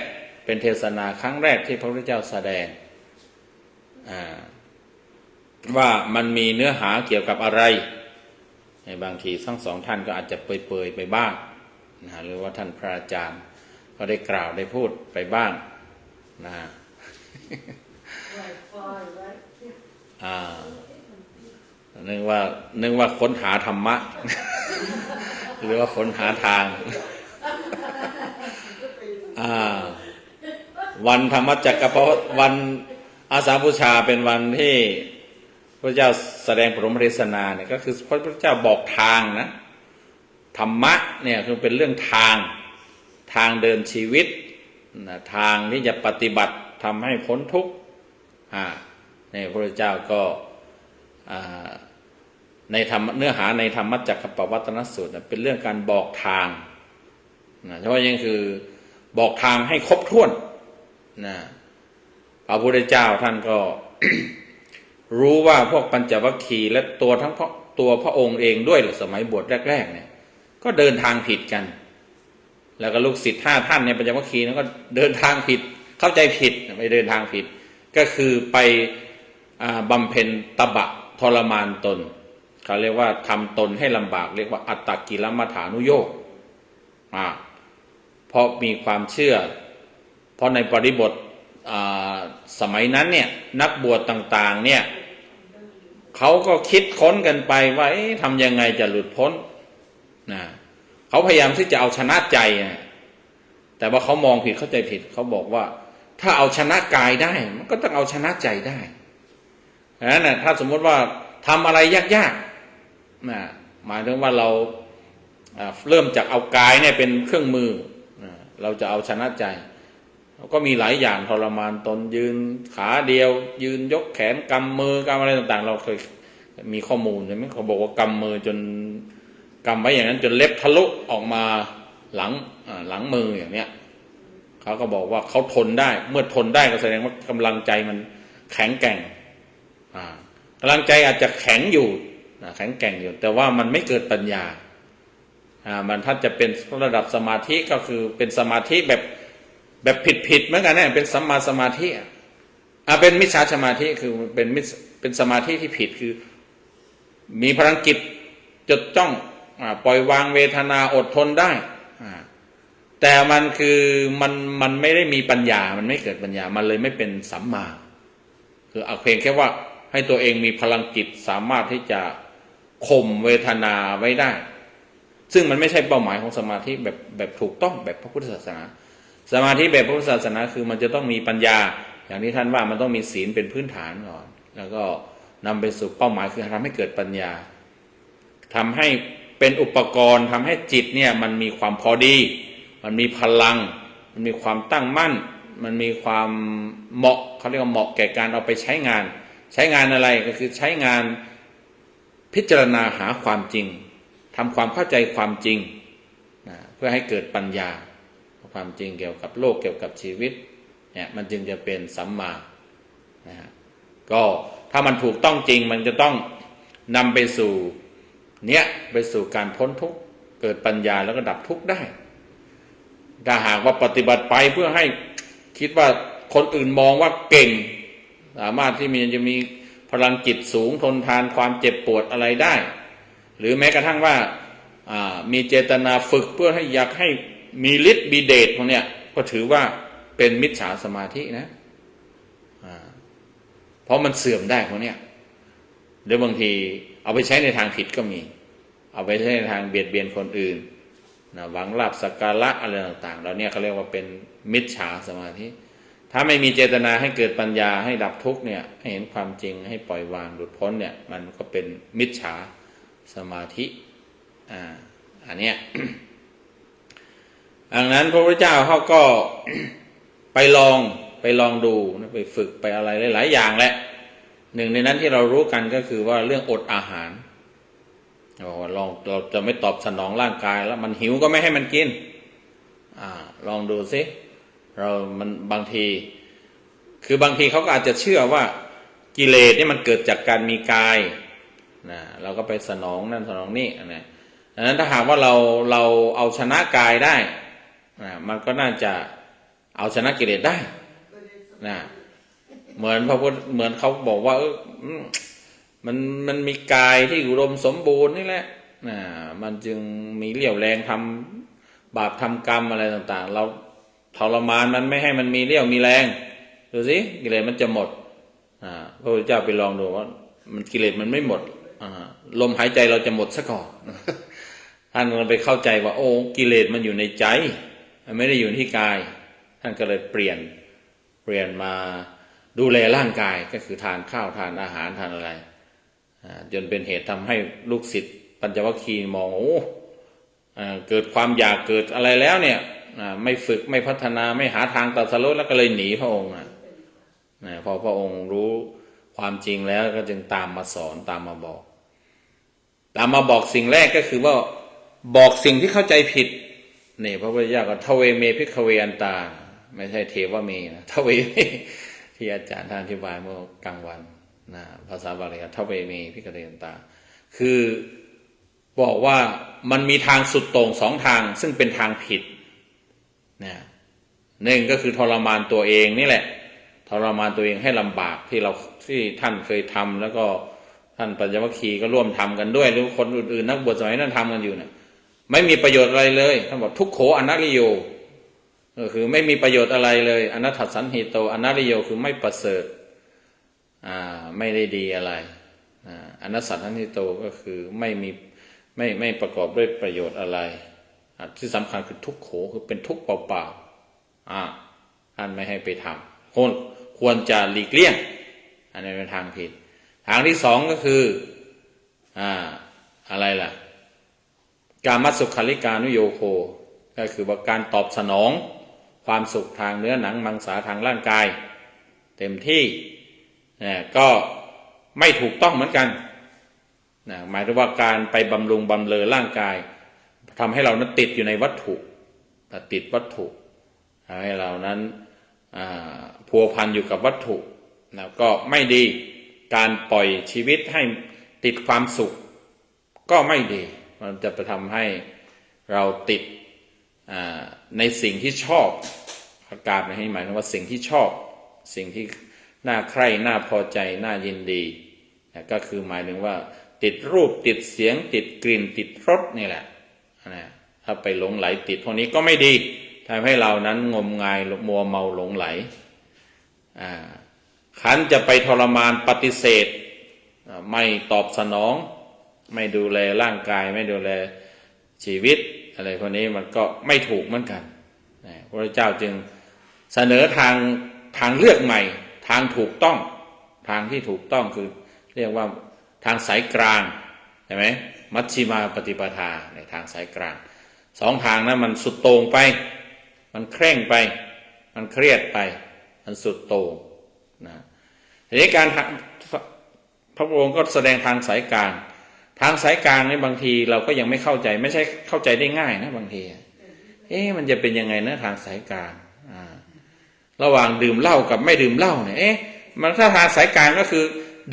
เป็นเทศนาครั้งแรกที่พระพุทธเจ้าแสดงว่ามันมีเนื้อหาเกี่ยวกับอะไรในบางทีทั้งสองท่านก็อาจจะเปรยๆไปบ้างนะหรือว่าท่านพระอาจารย์ก็ได้กล่าวได้พูดไปบ้างนะ นึกว่าค้นหาธรรมะ หรือว่าค้นหาทางวันธรรมจักรพรรดิวันอาสาฬหบูชาเป็นวันที่พระเจ้าแสดงปฐมเทศนาเนี่ยก็คือพระพุทธเจ้าบอกทางนะธรรมะเนี่ยคือเป็นเรื่องทางเดินชีวิตนะทางที่จะปฏิบัติทำให้พ้นทุกข์เนี่ยพระพุทธเจ้าก็ในธรรมเนื้อหาในธรรมจักรปวัตนสูตรเป็นเรื่องการบอกทางนะเพราะยังคือบอกทางให้ครบถ้วนนะพระพุทธเจ้าท่านก็ รู้ว่าพวกปัญจวัคคีย์และตัวพระองค์เองด้วยสมัยบวชแรกๆเนี่ยก็เดินทางผิดกันแล้วก็ลูกศิษย์5 ท่านในปัญจวัคคีย์นั้นก็เดินทางผิดเข้าใจผิดไม่เดินทางผิดก็คือไปบำเพ็ญตบะทรมานตนเขาเรียกว่าทำตนให้ลำบากเรียกว่าอัตตกิลมัฏฐานุโยคเพราะมีความเชื่อเพราะในบริบทสมัยนั้นเนี่ยนักบวชต่างๆเนี่ยเขาก็คิดค้นกันไปว่าทำยังไงจะหลุดพ้นนะเขาพยายามที่จะเอาชนะใจแต่ว่าเขามองผิดเข้าใจผิดเขาบอกว่าถ้าเอาชนะกายได้มันก็ต้องเอาชนะใจได้ดังนั้นถ้าสมมติว่าทำอะไรยากๆนะหมายถึงว่าเราเริ่มจากเอากายเนี่ยเป็นเครื่องมือเราจะเอาชนะใจก็มีหลายอย่างทรมานตนยืนขาเดียวยืนยกแขนกำมือกำอะไรต่างๆเราเคยมีข้อมูลใช่ไหมเขาบอกว่ากำมือจนกำไว้อย่างนั้นจนเล็บทะลุออกมาหลังมืออย่างเนี้ยเขาก็บอกว่าเขาทนได้เมื่อทนได้ก็แสดงว่ากำลังใจมันแข็งแกร่งกำลังใจอาจจะแข็งอยู่แข็งแกร่งอยู่แต่ว่ามันไม่เกิดปัญญามันถ้าจะเป็นระดับสมาธิก็คือเป็นสมาธิแบบผิดเหมือนกันนะเป็นสัมมาสมาธิเป็นมิจฉาสมาธิคือเป็นสมาธิที่ผิดคือมีพลังจิตจดจ้องปล่อยวางเวทนาอดทนได้แต่มันคือมันไม่ได้มีปัญญามันไม่เกิดปัญญามันเลยไม่เป็นสัมมาคือเอาเพียงแค่ว่าให้ตัวเองมีพลังจิตสามารถที่จะข่มเวทนาไว้ได้ซึ่งมันไม่ใช่เป้าหมายของสมาธิแบบถูกต้องแบบพระพุทธศาสนาสมาธิแบบพระพุทธศาสนาคือมันจะต้องมีปัญญาอย่างที่ท่านว่ามันต้องมีศีลเป็นพื้นฐานก่อนแล้วก็นำไปสู่เป้าหมายคือทำให้เกิดปัญญาทำให้เป็นอุปกรณ์ทำให้จิตเนี่ยมันมีความพอดีมันมีพลังมันมีความตั้งมั่นมันมีความเหมาะเขาเรียกว่าเหมาะแก่การเอาไปใช้งานอะไรก็คือใช้งานพิจารณาหาความจริงทำความเข้าใจความจริงเพื่อให้เกิดปัญญาความจริงเกี่ยวกับโลกเกี่ยวกับชีวิตเนี่ยมันจึงจะเป็นสัมมานะฮะก็ถ้ามันถูกต้องจริงมันจะต้องนำไปสู่ไปสู่การพ้นทุกข์เกิดปัญญาแล้วก็ดับทุกข์ได้ถ้าหากว่าปฏิบัติไปเพื่อให้คิดว่าคนอื่นมองว่าเก่งสามารถที่จะมีพลังจิตสูงทนทานความเจ็บปวดอะไรได้หรือแม้กระทั่งว่ามีเจตนาฝึกเพื่อให้อยากให้มีฤทธิ์มีเดชพวกเนี้ยก็ถือว่าเป็นมิจฉาสมาธินะเพราะมันเสื่อมได้พวกเนี้ยหรือบางทีเอาไปใช้ในทางผิดก็มีเอาไปใช้ในทางเบียดเบียนคนอื่นหวังลาภสักการะอะไรต่างๆเราเนี่ยเขาเรียกว่าเป็นมิจฉาสมาธิถ้าไม่มีเจตนาให้เกิดปัญญาให้ดับทุกข์เนี่ยให้เห็นความจริงให้ปล่อยวางหลุดพ้นเนี่ยมันก็เป็นมิจฉาสมาธิอันเนี้ย ดังนั้นพระพุทธเจ้าเขาก็ ไปลองดูไปฝึกไปอะไรหลายๆอย่างแหละหนึ่งในนั้นที่เรารู้กันก็คือว่าเรื่องอดอาหารเราจะไม่ตอบสนองร่างกายแล้วมันหิวก็ไม่ให้มันกินลองดูสิมันบางทีคือบางทีเขาก็อาจจะเชื่อว่ากิเลสนี่มันเกิดจากการมีกายนะเราก็ไปสนองนั่นสนองนี่นะ ดังนั้นถ้าหากว่าเราเอาชนะกายได้มันก็น่าจะเอาชนะกิเลสได้นะเหมือนเหมือนเขาบอกว่ามันมีกายที่อุดมสมบูรณ์นี่แหละมันจึงมีเรี่ยวแรงทำบาปทำกรรมอะไรต่างๆเราทรมานมันไม่ให้มันมีเรี่ยวมีแรงดูสิกิเลสมันจะหมดพระพุทธเจ้าไปลองดูว่ามันกิเลสมันไม่หมดลมหายใจเราจะหมดซะก่อนท่านก็ไปเข้าใจว่าโอ้กิเลสมันอยู่ในใจมันไม่ได้อยู่ที่กายท่านก็เลยเปลี่ยนมาดูแลร่างกายก็คือทานข้าวทานอาหารทานอะไรจนเป็นเหตุทำให้ลูกศิษย์ปัญจวัคคีย์มองโอ้เกิดความอยากเกิดอะไรแล้วเนี่ยไม่ฝึกไม่พัฒนาไม่หาทางตรัสรู้แล้วก็เลยหนีพระองค์พอพระองค์รู้ความจริงแล้วก็จึงตามมาสอนตามมาบอกสิ่งแรกก็คือว่าบอกสิ่งที่เข้าใจผิดนี่พระพุทธเจ้าก็ทเวเมภิกขเวอันตาไม่ใช่เทวเมนะทเวเมที่อาจารย์ท่านอธิบายเมื่อกลางวันภาษาบาลีทเวเมภิกขเวอันตาคือบอกว่ามันมีทางสุดโต่งสองทางซึ่งเป็นทางผิดหนึ่งก็คือทรมานตัวเองนี่แหละทรมานตัวเองให้ลำบากที่ท่านเคยทำแล้วก็ท่านปัญจวัคคีย์ก็ร่วมทำกันด้วยหรือคนอื่นๆนักบวชสมัยนั้นทำกันอยู่เนี่ยไม่มีประโยชน์อะไรเลยท่านบอกทุกโขอนัตริโยก็คือไม่มีประโยชน์อะไรเลยอนัตถัสสันหิโตอนัตริโยคือไม่ประเสริฐไม่ได้ดีอะไรอนัตสันหิโตก็คือไม่ประกอบด้วยประโยชน์อะไรที่สำคัญคือทุกโขคือเป็นทุกข์เปล่าๆท่านไม่ให้ไปทำควรจะหลีกเลี่ยงอันนี้เป็นทางผิดทางที่สองก็คืออะไรล่ะกามัสสุขาริกานุโยโคก็คือว่าการตอบสนองความสุขทางเนื้อหนังมังสาทางร่างกายเต็มที่ก็ไม่ถูกต้องเหมือนกันหมายถึงว่าการไปบำรุงบำเรอร่างกายทำให้เรานั้นติดอยู่ในวัตถุติดวัตถุทำให้เรานั้นพัวพันอยู่กับวัตถุก็ไม่ดีการปล่อยชีวิตให้ติดความสุขก็ไม่ดีมันจะไปทำให้เราติดในสิ่งที่ชอบอาการนี้หมายถึงว่าสิ่งที่ชอบสิ่งที่น่าใคร่น่าพอใจน่ายินดีก็คือหมายถึงว่าติดรูปติดเสียงติดกลิ่นติดรสนี่แหละถ้าไปหลงไหลติดพวกนี้ก็ไม่ดีทำให้เรานั้นงมงายมัวเมาหลงไหลขันจะไปทรมานปฏิเสธไม่ตอบสนองไม่ดูแลร่างกายไม่ดูแลชีวิตอะไรพวกนี้มันก็ไม่ถูกเหมือนกันพระเจ้าจึงเสนอทางเลือกใหม่ทางถูกต้องทางที่ถูกต้องคือเรียกว่าทางสายกลางใช่ไหมมัชฌิมาปฏิปทาในทางสายกลางสองทางนั้นมันสุดโต่งไปมันเคร่งไปมันเครียดไปมันสุดโต่งทีนี้การพระองค์ก็แสดงทางสายกลางทางสายกลางนี่บางทีเราก็ยังไม่เข้าใจไม่ใช่เข้าใจได้ง่ายนะบางทีมันจะเป็นยังไงนะทางสายกลางระหว่างดื่มเหล้ากับไม่ดื่มเหล้าเนี่ยมันถ้าทางสายกลางก็คือ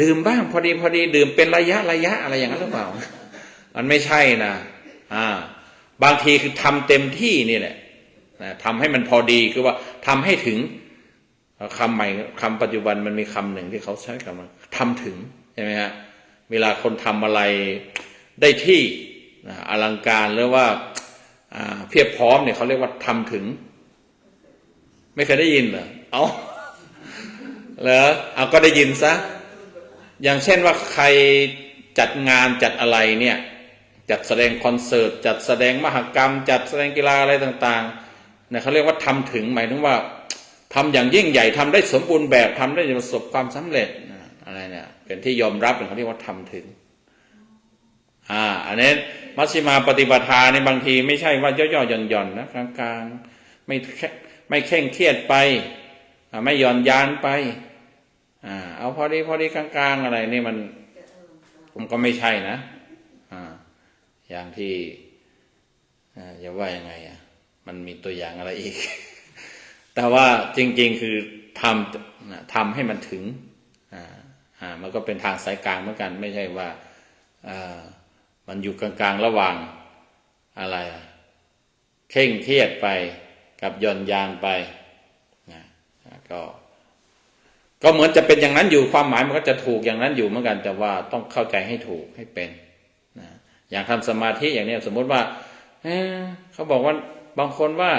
ดื่มบ้างพอดีดื่มเป็นระยะอะไรอย่างนั้นหรือเปล่ามันไม่ใช่นะบางทีคือทำเต็มที่นี่แหละทำให้มันพอดีคือว่าทำให้ถึงคำใหม่คำปัจจุบันมันมีคำหนึ่งที่เขาใช้คำว่าทำถึงใช่ไหมฮะเวลาคนทำอะไรได้ที่อลังการหรือว่าเพียบพร้อมเนี่ยเขาเรียกว่าทำถึงไม่เคยได้ยินเหรอเหรอเอาก็ได้ยินซะอย่างเช่นว่าใครจัดงานจัดอะไรเนี่ยจัดแสดงคอนเสิร์ตจัดแสดงมหกรรมจัดแสดงกีฬาอะไรต่างๆเนี่ยเขาเรียกว่าทำถึงหมายถึงว่าทำอย่างยิ่งใหญ่ทำได้สมบูรณ์แบบทำได้ประสบความสำเร็จอะไรเนี่ยเป็นที่ยอมรับเป็นเขาเรียกว่าทำถึงอันนี้มัชฌิมาปฏิปทาในบางทีไม่ใช่ว่าย่อๆหย่อนๆนะกลางๆไม่เคร่งเครียดไปไม่หย่อนยานไปเอาพอดีกลางๆอะไรนี่มันผมก็ไม่ใช่นะอย่างที่จะว่ายังไงมันมีตัวอย่างอะไรอีก แต่ว่าจริงๆคือทำให้มันถึงมันก็เป็นทางสายกลางเหมือนกันไม่ใช่ว่ามันอยู่กลางๆระหว่าง อะไรเคร่งเครียดไปกับหย่อนยานไปนะก็เหมือนจะเป็นอย่างนั้นอยู่ความหมายมันก็จะถูกอย่างนั้นอยู่เหมือนกันแต่ว่าต้องเข้าใจให้ถูกให้เป็นนะอย่างทำสมาธิอย่างนี้สมมติว่าเขาบอกว่าบางคนว่า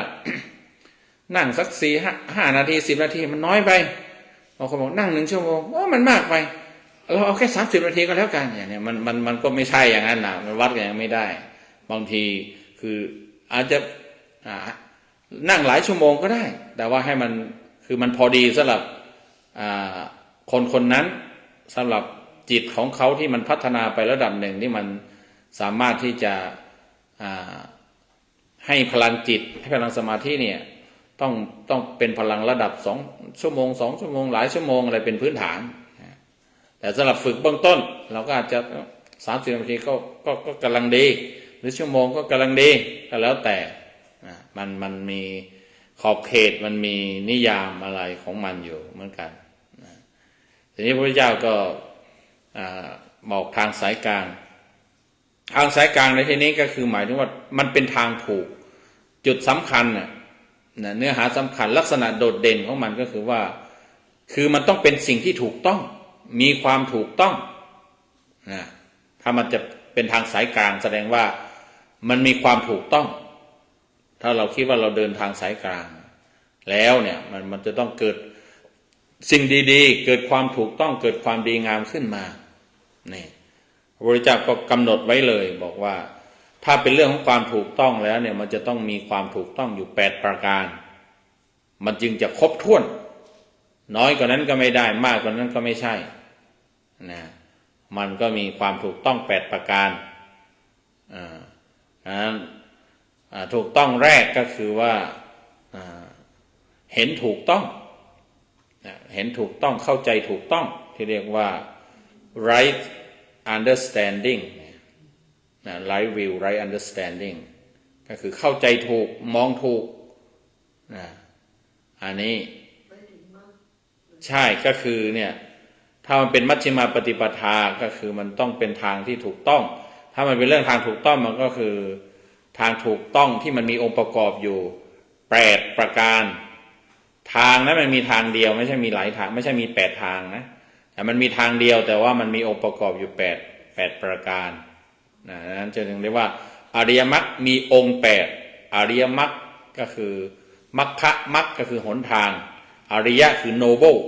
นั่งสัก4-5 นาที10 นาทีมันน้อยไปบางคนบอกนั่ง1 ชั่วโมงมันมากไปเราเอาแค่30 นาทีก็แล้วกันอย่างนี้มันก็ไม่ใช่อย่างนั้นนะมันวัดกันยังไม่ได้บางทีคืออาจจะนั่งหลายชั่วโมงก็ได้ แต่ว่าให้มันคือมันพอดีสำหรับคนนั้นสำหรับจิตของเขาที่มันพัฒนาไประดับหนึ่งที่มันสามารถที่จะให้พลังจิตให้พลังสมาธิเนี่ยต้องเป็นพลังระดับ2 ชั่วโมง2 ชั่วโมงหลายชั่วโมงอะไรเป็นพื้นฐานแต่สำหรับฝึกเบื้องต้นเราก็อาจจะ30 นาทีก็กำลังดีหรือชั่วโมงก็กำลังดีก็แล้วแต่มันมีขอบเขตมันมีนิยามอะไรของมันอยู่เหมือนกันทีนี้พระพุทธเจ้าก็บอกทางสายกลางในที่นี้ก็คือหมายถึงว่ามันเป็นทางถูกจุดสำคัญเนื้อหาสำคัญลักษณะโดดเด่นของมันก็คือว่าคือมันต้องเป็นสิ่งที่ถูกต้องมีความถูกต้องนะถ้ามันจะเป็นทางสายกลางแสดงว่ามันมีความถูกต้องถ้าเราคิดว่าเราเดินทางสายกลางแล้วเนี่ยมันจะต้องเกิดสิ่งดีๆเกิดความถูกต้องเกิดความดีงามขึ้นมานี่พระพุทธเจ้าก็กำหนดไว้เลยบอกว่าถ้าเป็นเรื่องของความถูกต้องแล้วเนี่ยมันจะต้องมีความถูกต้องอยู่8 ประการมันจึงจะครบถ้วนน้อยกว่านั้นก็ไม่ได้มากกว่านั้นก็ไม่ใช่นะมันก็มีความถูกต้อง8 ประการถูกต้องแรกก็คือว่าเห็นถูกต้องเห็นถูกต้องเข้าใจถูกต้องที่เรียกว่า right understanding right view right understanding ก็คือเข้าใจถูกมองถูกอันนี้ใช่ก็คือเนี่ยถ้ามันเป็นมัชฌิมาปฏิปทาก็คือมันต้องเป็นทางที่ถูกต้องถ้ามันเป็นเรื่องทางถูกต้องมันก็คือทางถูกต้องที่มันมีองค์ประกอบอยู่8 ประการทางนั้นมันมีทางเดียวไม่ใช่มีหลายทางไม่ใช่มี8 ทางนะแต่มันมีทางเดียวแต่ว่ามันมีองค์ประกอบอยู่8 ประการนั้นจะถึงเรียกว่าอริยมรรคมีองค์8อริยมรรคก็คือมรรคมรรคก็คือหนทางอริยะคือ noble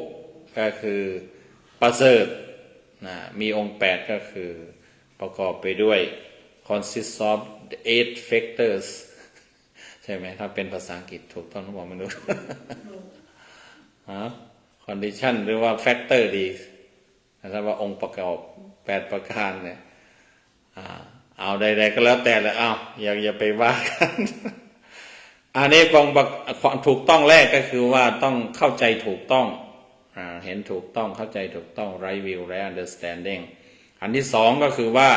ก็คือประเสริฐมีองค์8ก็คือประกอบไปด้วย consists of 8 factors ใช่ไหมถ้าเป็นภาษาอังกฤษถูกต้องหรือเปล่าไม่รู้ condition หรือว่า factor ดีถ้าว่าองค์ประกอบ8 ประการเนี่ยเอาใดๆก็แล้วแต่แล้วอย่าไปว่ากัน อันนี้ความถูกต้องแรกก็คือว่าต้องเข้าใจถูกต้องเห็นถูกต้องเข้าใจถูกต้อง right view right understanding อันที่2ก็คือว่า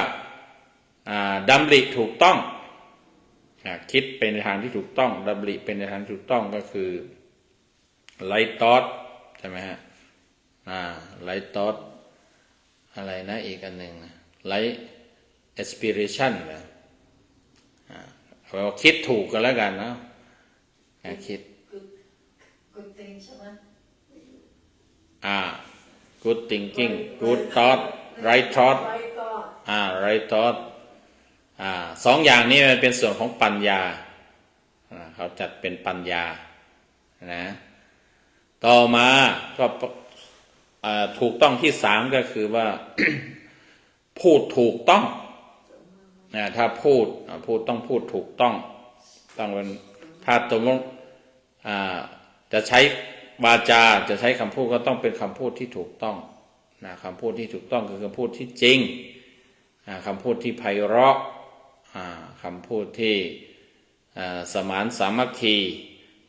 ดำริถูกต้องคิดเป็นในทางที่ถูกต้องดำริเป็นในทางถูกต้องก็คือ right thought ใช่ไหมฮะright thought อะไรนะอีกอันหนึ่ง right aspiration เราคิดถูกกันแล้วกันนะคิด good thing ใช่ไหมgood thinking good thought right thought right thought 2 อย่างนี้มันเป็นส่วนของปัญญาเขาจัดเป็นปัญญานะต่อมาก็ถูกต้องที่3ก็คือว่า พูดถูกต้องถ้าพูดต้องพูดถูกต้องเป็นถ้าสมมติจะใช้วาจาจะใช้คำพูดก็ต้องเป็นคำพูดที่ถูกต้องคำพูดที่ถูกต้องคือคำพูดที่จริงคำพูดที่ไพเราะคำพูดที่สมานสามัคคี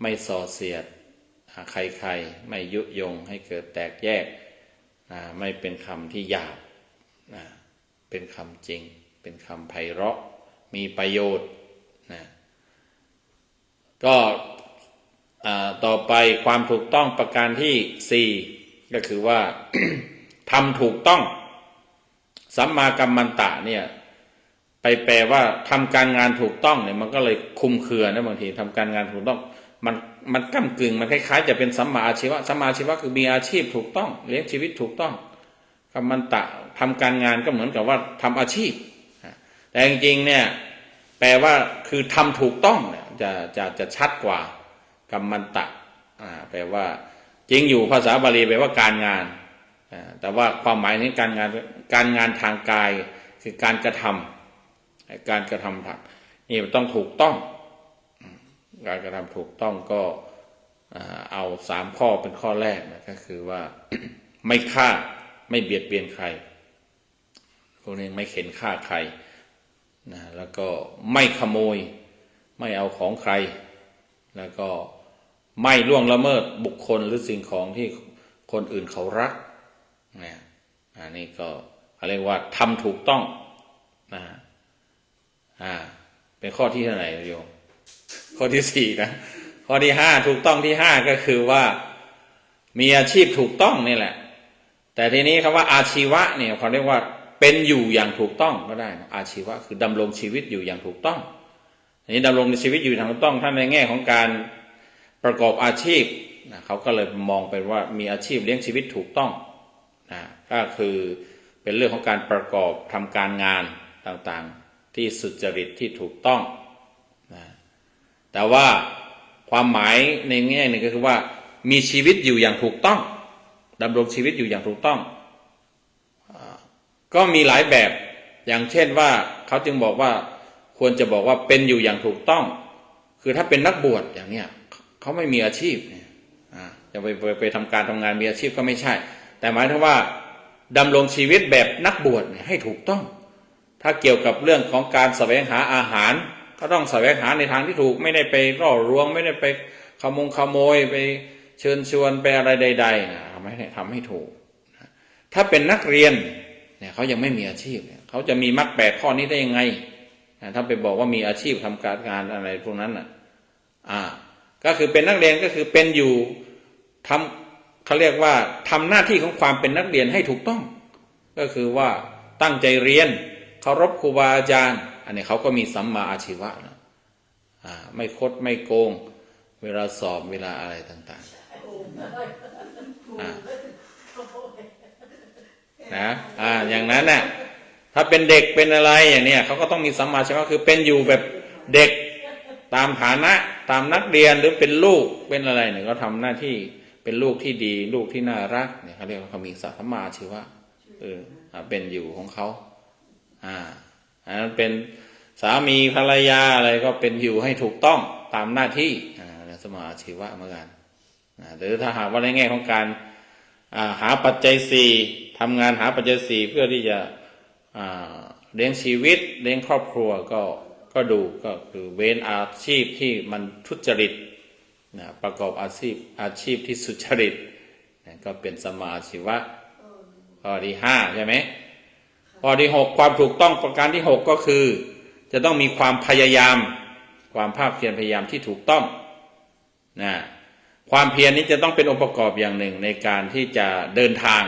ไม่ส่อเสียดใครๆไม่ยุยงให้เกิดแตกแยกไม่เป็นคำที่หยาบเป็นคำจริงเป็นคำไพเราะมีประโยชน์ก็ต่อไปความถูกต้องประการที่4ก็คือว่า ทำถูกต้องสัมมากัมมันตะเนี่ยแป แปลว่าทำการงานถูกต้องเนี่ยมันก็เลยคลุมเครือนะบางทีทำการงานถูกต้องมันก้ำกึ่งมันคล้ายๆจะเป็นสัมมาอาชีวะสัมมาอาชีวะคือมีอาชีพถูกต้องเลี้ยงชีวิตถูกต้องกัมมันตะทำการงานก็เหมือนกับว่าทำอาชีพแต่จริงๆเนี่ยแปลว่าคือทำถูกต้องเนี่ยจะชัดกว่ากัมมันตะแปลว่าจริงอยู่ภาษาบาลีแปลว่าการงานแต่ว่าความหมายนี้การงานทางกายคือการกระทำทางนี่มันต้องถูกต้องการกระทำถูกต้องก็เอา3 ข้อเป็นข้อแรกนะก็คือว่า ไม่ฆ่าไม่เบียดเบียนใครพวกนี้ไม่เข็นฆ่าใครนะแล้วก็ไม่ขโมยไม่เอาของใครแล้วก็ไม่ล่วงละเมิดบุคคลหรือสิ่งของที่คนอื่นเขารักนะอันนี้ก็เรียกว่าทำถูกต้องนะเป็นข้อที่เท่าไหร่โยมข้อที่4นะข้อที่5ถูกต้องที่5ก็คือว่ามีอาชีพถูกต้องนี่แหละแต่ทีนี้คำว่าอาชีวะเนี่ยเขาเรียกว่าเป็นอยู่อย่างถูกต้องก็ได้นะอาชีวะคือดำรงชีวิตอยู่อย่างถูกต้องอันนี้ดำรงชีวิตอยู่อย่างถูกต้องท่านในแง่ของการประกอบอาชีพนะเขาก็เลยมองเป็นว่ามีอาชีพเลี้ยงชีวิตถูกต้องนะก็คือเป็นเรื่องของการประกอบทำการงานต่างๆที่สุจริตที่ถูกต้องนะแต่ว่าความหมายในแง่หนึ่งก็คือว่ามีชีวิตอยู่อย่างถูกต้องดำรงชีวิตอยู่อย่างถูกต้องก็มีหลายแบบอย่างเช่นว่าเขาจึงบอกว่าควรจะบอกว่าเป็นอยู่อย่างถูกต้องคือถ้าเป็นนักบวชอย่างเนี้ยเขาไม่มีอาชีพเนี่ยจะไปทำการทำงานมีอาชีพก็ไม่ใช่แต่หมายถึงว่าดำรงชีวิตแบบนักบวชให้ถูกต้องถ้าเกี่ยวกับเรื่องของการแสวงหาอาหารก็ต้องแสวงหาในทางที่ถูกไม่ได้ไปร่อลวงไม่ได้ไปขโมยไปเชิญชวนไปอะไรใดๆนะทำให้ถูกถ้าเป็นนักเรียนเนี่ยเขายังไม่มีอาชีพเนี่ยเขาจะมีมรรค8 ข้อนี้ได้ยังไงถ้าไปบอกว่ามีอาชีพทำการงานอะไรพวกนั้นก็คือเป็นนักเรียนก็คือเป็นอยู่เขาเรียกว่าทำหน้าที่ของความเป็นนักเรียนให้ถูกต้องก็คือว่าตั้งใจเรียนเคารพครูบาอาจารย์อันนี้เขาก็มีสัมมาอาชีวะนะไม่คดไม่โกงเวลาสอบเวลาอะไรต่างๆนะอย่างนั้นน่ะถ้าเป็นเด็กเป็นอะไรอย่างเนี้ยเขาก็ต้องมีสัมมาอาชีวะคือเป็นอยู่แบบเด็กตามฐานะตามนักเรียนหรือเป็นลูกเป็นอะไรเนี่ยก็ทำหน้าที่เป็นลูกที่ดีลูกที่น่ารักเนี่ยเขาเรียกว่าเขามีสัมมาอาชีวะเป็นอยู่ของเขาอันนั้นเป็นสามีภรรยาอะไรก็เป็นอยู่ให้ถูกต้องตามหน้าที่สัมมาอาชีวะเหมือนกันหรือถ้าหากว่าในแง่ของการหาปัจจัย4ทำงานหาปัจจัย4เพื่อที่จะเลี้ยงชีวิตเลี้ยงครอบครัวก็ดูก็คือเว้นอาชีพที่มันทุจริตประกอบอาชีพที่สุจริตก็เป็นสัมมาอาชีวะข้อที่5ใช่ไหมข้อที่6ความถูกต้องประการที่6ก็คือจะต้องมีความพยายามความภาคเพียรพยายามที่ถูกต้องความเพียรนี้จะต้องเป็นองค์ประกอบอย่างหนึ่งในการที่จะเดินทาง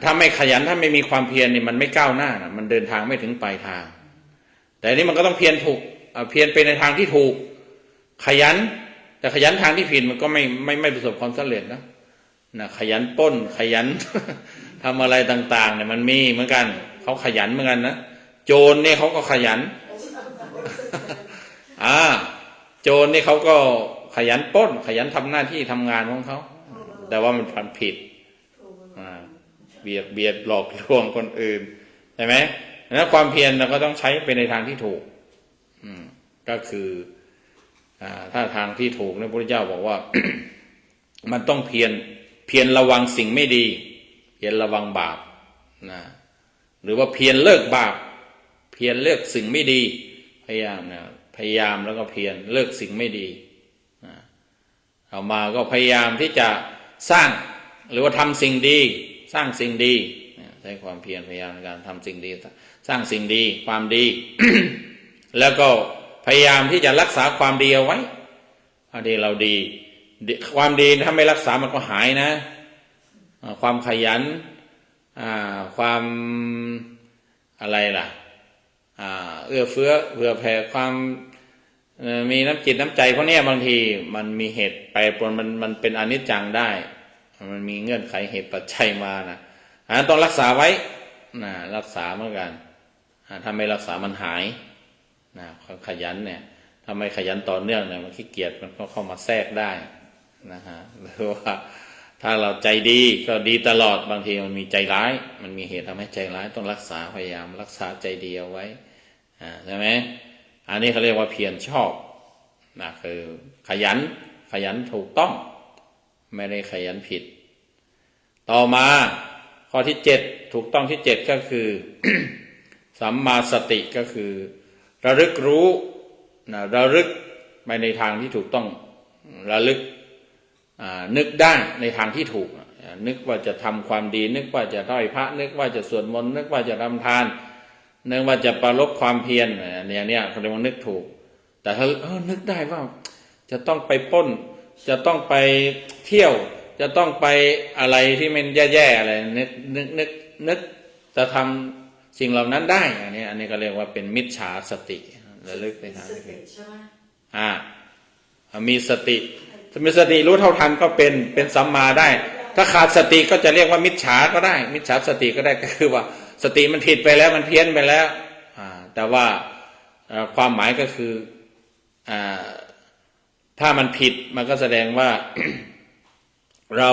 ถ้าไม่ขยันถ้าไม่มีความเพียรนี่มันไม่ก้าวหน้านะมันเดินทางไม่ถึงปลายทางแต่นี้มันก็ต้องเพียรถูกเพียรไปในทางที่ถูกขยันแต่ขยันทางที่ผิดมันก็ไม่ประสบความสำเร็จนะขยันปล้นขยัน ทำอะไรต่างๆเนี่ยมันมีเหมือนกันเขาขยันเหมือนกันนะโจรเนี่ยเขาก็ขยัน โจรนี่เขาก็ขยันปล้นขยันทำหน้าที่ทำงานของเขาแต่ว่ามันผิดเบียดหลอกลวงคนอื่นใช่ไหมนั้นความเพียรเราก็ต้องใช้ไปในทางที่ถูกก็คือถ้าทางที่ถูกนะพระพุทธเจ้าบอกว่า มันต้องเพียรระวังสิ่งไม่ดีเพียรระวังบาปหรือว่าเพียรเลิกบาปเพียรเลิกสิ่งไม่ดีพยายามแล้วก็เพียรเลิกสิ่งไม่ดีเอามาก็พยายามที่จะสร้างหรือว่าทำสิ่งดีสร้างสิ่งดีใช้ความเพียรพยายามในการทำสิ่งดีสร้างสิ่งดีความดี แล้วก็พยายามที่จะรักษาความดีเอาไว้เราดีความดีถ้าไม่รักษามันก็หายนะความขยันความอะไรล่ะ เอื้อเฟื้อเผื่อแผ่ความมีน้ำจิตน้ำใจพวกนี้บางทีมันมีเหตุแปรปรวนมันเป็นอนิจจังได้มันมีเงื่อนไขเหตุปัจจัยมานะต้องรักษาไว้นะรักษาเหมือนกันถ้าไม่รักษามันหายนะความขยันเนี่ยถ้าไม่ขยันต่อเนื่องเนี่ยมันขี้เกียจมันก็เข้ามาแทรกได้นะฮะหรือว่าถ้าเราใจดีก็ดีตลอดบางทีมันมีใจร้ายมันมีเหตุทำให้ใจร้ายต้องรักษาพยายามรักษาใจดีเอาไว้ใช่ไหมอันนี้เขาเรียกว่าเพียรชอบนะคือขยันถูกต้องไม่ได้ขยันผิดต่อมาข้อที่7ถูกต้องที่7ก็คือ สัมมาสติก็คือระลึกรู้นะระลึกไปในทางที่ถูกต้องระลึกนึกได้ในทางที่ถูกนึกว่าจะทำความดีนึกว่าจะถวายพระนึกว่าจะสวดมนต์นึกว่าจะทำทานนึกว่าจะประลบความเพียรเนี่ยเขาเรียกว่านึกถูกแต่ถ้านึกได้ว่าจะต้องไปปล้นจะต้องไปเที่ยวจะต้องไปอะไรที่มันแย่ๆอะไรนึกจะทำสิ่งเหล่านั้นได้อันนี้ก็เรียกว่าเป็นมิจฉาสติระลึกในทางที่ผิดมีสติมีสติรู้เท่าทันก็เป็นสัมมาได้ถ้าขาดสติก็จะเรียกว่ามิจฉาก็ได้มิจฉาสติก็ได้ก็คือว่าสติมันผิดไปแล้วมันเพี้ยนไปแล้วแต่ว่าความหมายก็คือถ้ามันผิดมันก็แสดงว่า เรา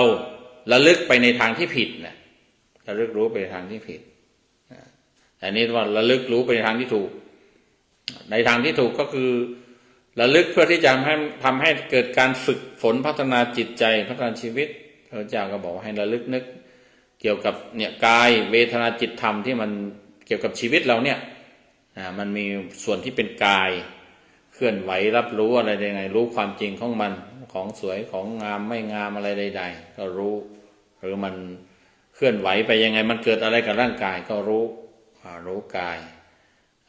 ระลึกไปในทางที่ผิดนะระลึกรู้ไปในทางที่ผิดแต่นี้ว่าระลึกรู้ไปในทางที่ถูกในทางที่ถูกก็คือระลึกเพื่อที่จะทำให้เกิดการฝึกฝนพัฒนาจิตใจพัฒนาชีวิตพระเจ้าก็บอกให้ระลึกนึกเกี่ยวกับเนี่ยกายเวทนาจิตธรรมที่มันเกี่ยวกับชีวิตเราเนี่ยมันมีส่วนที่เป็นกายเคลื่อนไหวรับรู้อะไรยังไงรู้ความจริงของมันของสวยของงามไม่งามอะไรใดๆก็รู้หรือมันเคลื่อนไหวไปยังไงมันเกิดอะไรกับร่างกายก็รู้กาย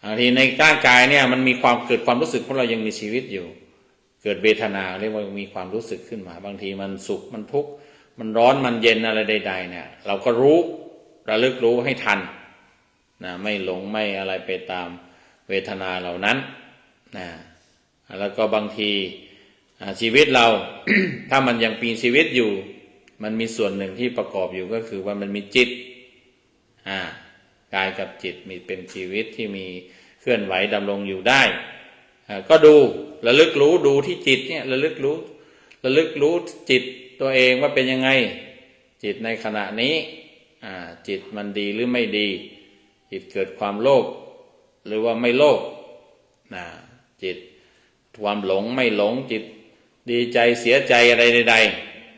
บางทีในร่างกายเนี่ยมันมีความเกิดความรู้สึกเพราะเรายังมีชีวิตอยู่เกิดเวทนาเรียกว่ามีความรู้สึกขึ้นมาบางทีมันสุขมันทุกข์มันร้อนมันเย็นอะไรใดๆเนี่ยเราก็รู้ระลึกรู้ให้ทันนะไม่หลงไม่อะไรไปตามเวทนาเหล่านั้นนะแล้วก็บางทีชีวิตเรา ถ้ามันยังมีชีวิตอยู่มันมีส่วนหนึ่งที่ประกอบอยู่ก็คือว่ามันมีจิตกายกับจิตมีเป็นชีวิตที่มีเคลื่อนไหวดำรงอยู่ได้ก็ดูระลึกรู้ดูที่จิตเนี่ยระลึกรู้จิตตัวเองว่าเป็นยังไงจิตในขณะนี้จิตมันดีหรือไม่ดีจิตเกิดความโลภหรือว่าไม่โลภจิตความหลงไม่หลงจิตดีใจเสียใจอะไรใด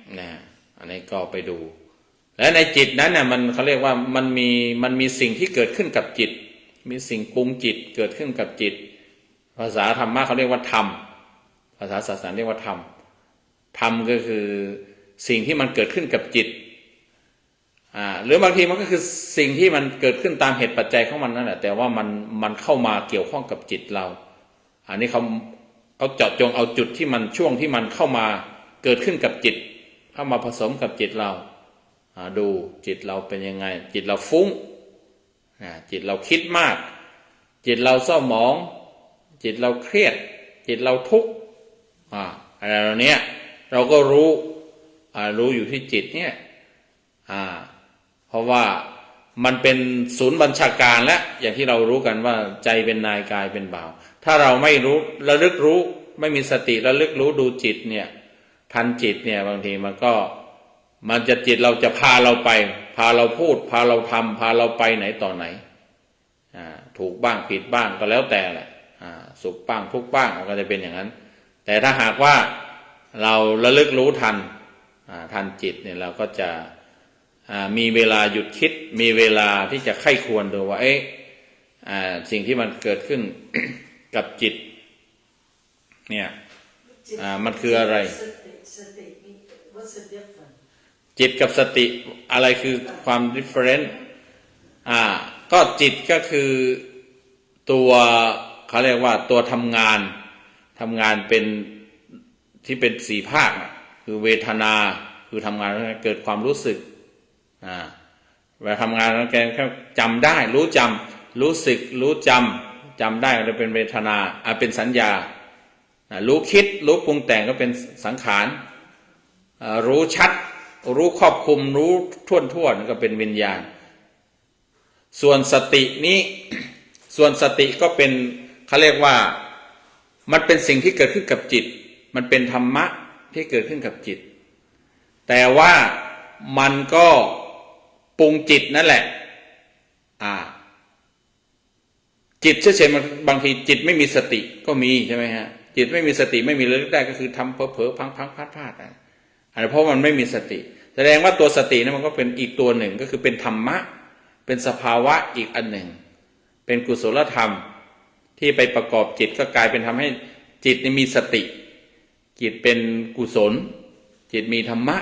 ๆอันนี้ก็ไปดูและในจิตนั้นเนี่ยมันเขาเรียกว่ามันมีสิ่งที่เกิดขึ้นกับจิตมีสิ่งปรุงจิตเกิดขึ้นกับจิตภาษาธรรมะเขาเรียกว่าธรรมภาษาศาสนาเรียกว่าธรรมก็คือสิ่งที่มันเกิดขึ้นกับจิตหรือบางทีมันก็คือสิ่งที่มันเกิดขึ้นตามเหตุปัจจัยของมันนั่นแหละแต่ว่ามันเข้ามาเกี่ยวข้องกับจิตเราอันนี้เขาเจาะจงเอาจุดที่มันช่วงที่มันเข้ามาเกิดขึ้นกับจิตเข้ามาผสมกับจิตเราดูจิตเราเป็นยังไงจิตเราฟุ้งจิตเราคิดมากจิตเราเศร้าหมองจิตเราเครียดจิตเราทุกข์อะไรเหล่านี้เราก็รู้อยู่ที่จิตเนี่ยเพราะว่ามันเป็นศูนย์บัญชาการและอย่างที่เรารู้กันว่าใจเป็นนายกายเป็นบ่าวถ้าเราไม่รู้ระลึกรู้ไม่มีสติระลึกรู้ดูจิตเนี่ยทันจิตเนี่ยบางทีมันจะจิตเราจะพาเราไปพาเราพูดพาเราทำพาเราไปไหนต่อไหนถูกบ้างผิดบ้างก็แล้วแต่แหละสุขบ้างทุกข์บ้างก็จะเป็นอย่างนั้นแต่ถ้าหากว่าเราระลึกรู้ทันจิตเนี่ยเราก็จะมีเวลาหยุดคิดมีเวลาที่จะไข้ควรดูว่าสิ่งที่มันเกิดขึ้น กับจิตเนี่ยมันคืออะไรจิตกับสติอะไรคือความ different ก็จิตก็คือตัวเขาเรียกว่าตัวทำงานเป็นที่เป็น4ภาคคือเวทนาคือทำงานเกิดความรู้สึกเวลาทำงานแล้วแกจำได้รู้สึกรู้จำ จำได้ก็เป็นเวทนาเป็นสัญญารู้คิดรู้ปรุงแต่งก็เป็นสังขารรู้ชัดรู้ครอบคลุมรู้ทั่วก็เป็นวิญญาณส่วนสตินี้ส่วนสติก็เป็นเขาเรียกว่ามันเป็นสิ่งที่เกิดขึ้นกับจิตมันเป็นธรรมะที่เกิดขึ้นกับจิตแต่ว่ามันก็ปรุงจิตนั่นแหละจิตเฉยๆบางทีจิตไม่มีสติก็มีใช่ไหมฮะจิตไม่มีสติไม่มีระลึกได้ก็คือทำเผลอๆพังพลาดอันนี้เพราะมันไม่มีสติแสดงว่าตัวสตินั้นมันก็เป็นอีกตัวหนึ่งก็คือเป็นธรรมะเป็นสภาวะอีกอันหนึ่งเป็นกุศลธรรมที่ไปประกอบจิตก็กลายเป็นทำให้จิตมีสติจิตเป็นกุศลจิตมีธรรมะ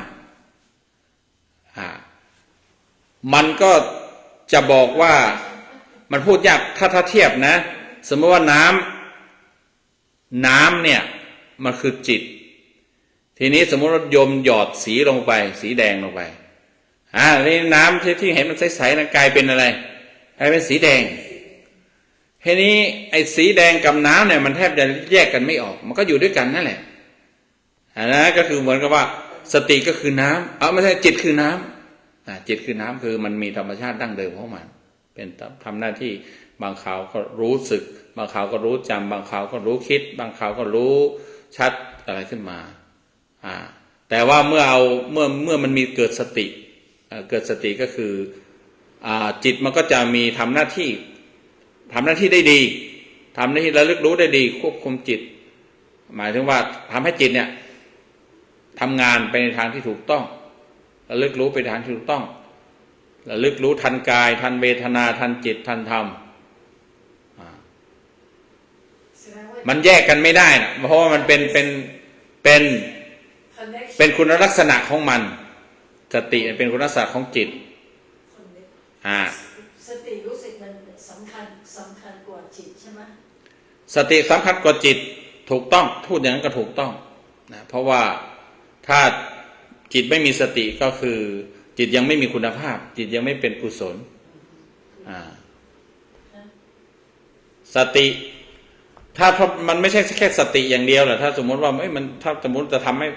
มันก็จะบอกว่ามันพูดยากถ้าเทียบนะสมมติว่าน้ำเนี่ยมันคือจิตทีนี้สมมติว่าโยมหยอดสีลงไปสีแดงลงไปนี่น้ำที่เห็นมันใสๆนะกลายเป็นอะไรกลายเป็นสีแดงทีนี้ไอ้สีแดงกับน้ำเนี่ยมันแทบจะแยกกันไม่ออกมันก็อยู่ด้วยกันนั่นแหละนะก็คือเหมือนกับว่าสติก็คือน้ำไม่ใช่จิตคือน้ำจิตคือน้ำคือมันมีธรรมชาติดั้งเดิมของมันเป็นทำหน้าที่บางคราวก็รู้สึกบางคราวก็รู้จำบางคราวก็รู้คิดบางคราวก็รู้ชัดอะไรขึ้นมาแต่ว่าเมื่อมันมีเกิดสติก็คือจิตมันก็จะมีทำหน้าที่ได้ดีทำหน้าที่ระลึกรู้ได้ดีควบคุมจิตหมายถึงว่าทำให้จิตเนี่ยทำงานไปในทางที่ถูกต้องระลึกรู้ไปในทางที่ถูกต้องระลึกรู้ทันกายทันเวทนาทันจิตทันธรรมมันแยกกันไม่ได้นะเพราะว่ามันเป็นคุณลักษณะของมันสติเป็นคุณลักษณะของจิตสติรู้สึกมันสำคัญกว่าจิตใช่ไหมสติสำคัญกว่าจิตถูกต้องพูดอย่างนั้นก็ถูกต้องนะเพราะว่าถ้าจิตไม่มีสติก็คือจิตยังไม่มีคุณภาพจิตยังไม่เป็นกุศลสติถ้ามันไม่ใช่แค่สติอย่างเดียวแหละถ้าสมมติว่าถ้าสมมติจะทำให้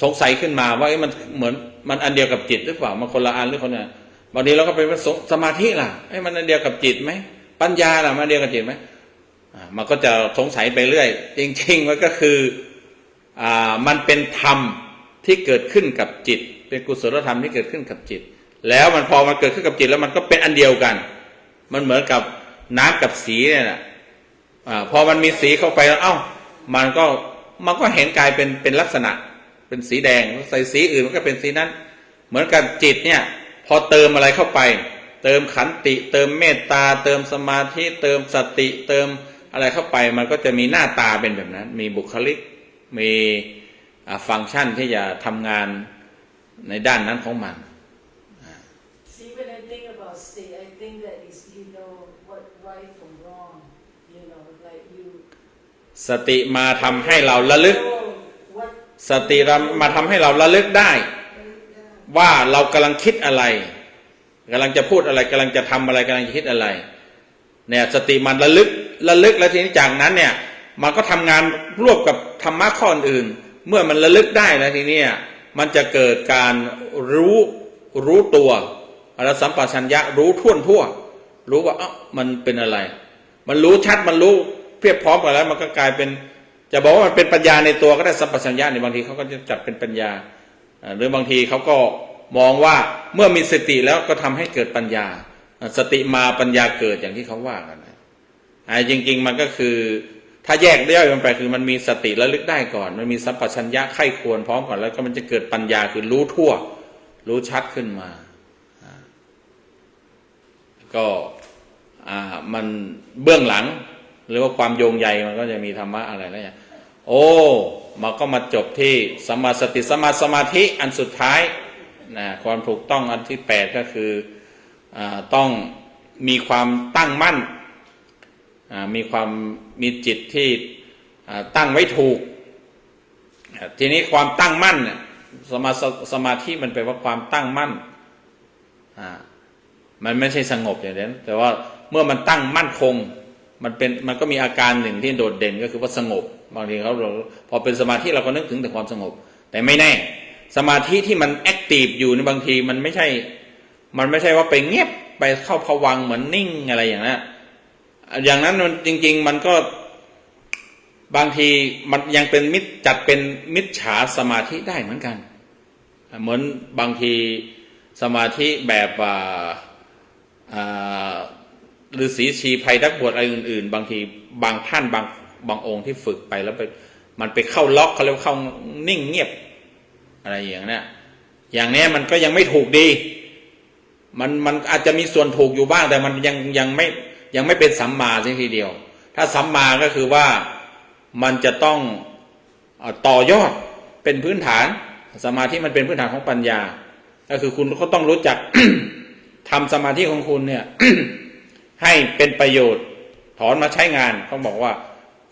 สงสัยขึ้นมาว่ามันเหมือนมันอันเดียวกับจิตหรือเปล่ามันคนละอันหรือคนละบางทีเราก็เป็นสมาธิล่ะมันอันเดียวกับจิตไหมปัญญาล่ะมันอันเดียวกับจิตไหมมันก็จะสงสัยไปเรื่อยจริงๆมันก็คือมันเป็นธรรมที่เกิดขึ้นกับจิตเป็นกุศลธรรมที่เกิดขึ้นกับจิตแล้วมันพอมันเกิดขึ้นกับจิตแล้วมันก็เป็นอันเดียวกันมันเหมือนกับน้ำกับสีเนี่ยนะพอมันมีสีเข้าไปแล้วมันก็เห็นกลายเป็นลักษณะเป็นสีแดงใส่สีอื่นมันก็เป็นสีนั้นเหมือนกับจิตเนี่ยพอเติมอะไรเข้าไปเติมขันติเติมเมตตาเติมสมาธิเติมสติเติมอะไรเข้าไปมันก็จะมีหน้าตาเป็นแบบนั้นมีบุคลิกมีฟังก์ชันที่จะทำงานในด้านนั้นของมัน See, when I think about state, I think that is you know what right from wrong, you know, like you. สติมาทำให้เราระลึกสติมาทำให้เราระลึกได้ว่าเรากำลังคิดอะไรกำลังจะพูดอะไรกำลังจะทำอะไรกำลังจะคิดอะไรเนี่ยสติมันระลึกแล้วทีนี้จากนั้นเนี่ยมันก็ทำงานร่วมกับธรรมะข้ออื่นเมื่อมันระลึกได้แล้วทีนี้มันจะเกิดการรู้ตัวอรสัมปชัญญะรู้ทั่วรู้ว่ามันเป็นอะไรมันรู้ชัดมันรู้เพียบพร้อมกันแล้วมันก็กลายเป็นจะบอกว่ามันเป็นปัญญาในตัวก็ได้สัมปชัญญะเนี่ยบางทีเขาก็จะจัดเป็นปัญญาหรือบางทีเขาก็มองว่าเมื่อมีสติแล้วก็ทำให้เกิดปัญญาสติมาปัญญาเกิดอย่างที่เขาว่ากันจริงๆมันก็คือถ้าแยกย่อยลงไปคือมันมีสติระลึกได้ก่อนมันมีสัมปชัญญะไข้ควรพร้อมก่อนแล้วก็มันจะเกิดปัญญาคือรู้ทั่วรู้ชัดขึ้นมาก็มันเบื้องหลังหรือว่าความโยงใยมันก็จะมีธรรมะอะไรแล้วมันก็มาจบที่สัมมาสติสัมมาสมาธิอันสุดท้ายนะความถูกต้องอันที่8ก็คือต้องมีความตั้งมั่นมีจิตที่ตั้งไว้ถูกทีนี้ความตั้งมั่นเนี่ยสมาธิมันแปลว่าความตั้งมั่นมันไม่ใช่สงบอย่างนั้นแต่ว่าเมื่อมันตั้งมั่นคง มันก็มีอาการหนึ่งที่โดดเด่นก็คือว่าสงบบางทีเขาพอเป็นสมาธิเราก็นึกถึงแต่ความสงบแต่ไม่แน่สมาธิที่มันแอคทีฟอยู่ในบางทีมันไม่ใช่ว่าไปเงียบไปเข้าภวังค์เหมือนนิ่งอะไรอย่างนั้นอย่างนั้นมันจริงๆมันก็บางทีมันยังเป็นจัดเป็นมิจฉาสมาธิได้เหมือนกันเหมือนบางทีสมาธิแบบฤาษีชีไพรนักบวชอะไรอื่นๆบางทีบางท่านบางองค์ที่ฝึกไปแล้วมันไปเข้าล็อกเขาเรียกว่าเข้านิ่งเงียบอะไรอย่างนี้อย่างนี้มันก็ยังไม่ถูกดีมันอาจจะมีส่วนถูกอยู่บ้างแต่มันยังไม่เป็นสัมมาทีเดียวถ้าสัมมาก็คือว่ามันจะต้องต่อยอดเป็นพื้นฐานสมาธิมันเป็นพื้นฐานของปัญญาก็คือคุณก็ต้องรู้จัก ทำสมาธิของคุณเนี่ย ให้เป็นประโยชน์ถอนมาใช้งานเขาบอกว่า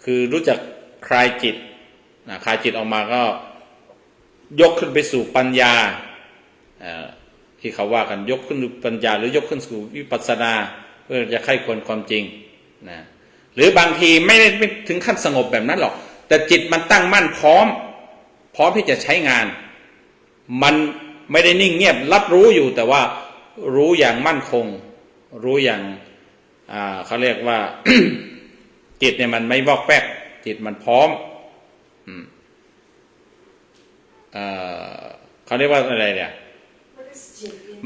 คือรู้จักคลายจิตคลายจิตออกมาก็ยกขึ้นไปสู่ปัญญาที่เขาว่ากันยกขึ้นปัญญาหรือยกขึ้นสู่วิปัสสนาเพื่อจะไข้ควรความจริงนะหรือบางทีไม่ถึงขั้นสงบแบบนั้นหรอกแต่จิตมันตั้งมั่นพร้อมที่จะใช้งานมันไม่ได้นิ่งเงียบรับรู้อยู่แต่ว่ารู้อย่างมั่นคงรู้อย่างเขาเรียกว่า จิตเนี่ยมันไม่วอกแวกจิตมันพร้อมเขาเรียกว่าอะไรเนี่ย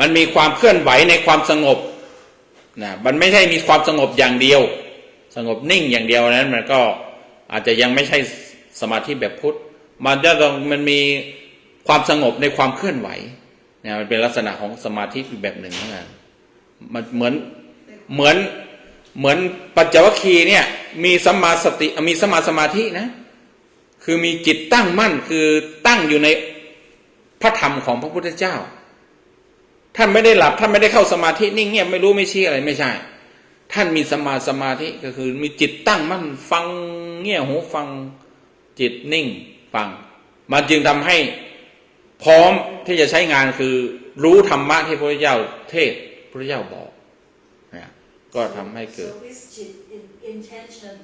มันมีความเคลื่อนไหวในความสงบนะมันไม่ใช่มีความสงบอย่างเดียวสงบนิ่งอย่างเดียวนั้นมันก็อาจจะยังไม่ใช่สมาธิแบบพุทธมันมีความสงบในความเคลื่อนไหวเนี่ยมันเป็นลักษณะของสมาธิอีกแบบหนึ่งนะมันเหมือนปัญจวัคคีย์เนี่ยมีสัมมาสติมีสัมมาสมาธินะคือมีจิตตั้งมั่นคือตั้งอยู่ในพระธรรมของพระพุทธเจ้าท่านไม่ได้หลับท่านไม่ได้เข้าสมาธินิ่งเงียบไม่รู้ไม่ชี้อะไรไม่ใช่ท่านมีสัมมาสมาธิก็คือมีจิตตั้งมั่นฟังเงี่ยหูฟังจิตนิ่งฟังมันจึงทำให้พร้อมที่จะใช้งานคือรู้ธรรมะที่พระพุทธเจ้าเทศน์พระพุทธเจ้าบอกนะก็ทำให้เกิด So is jit intention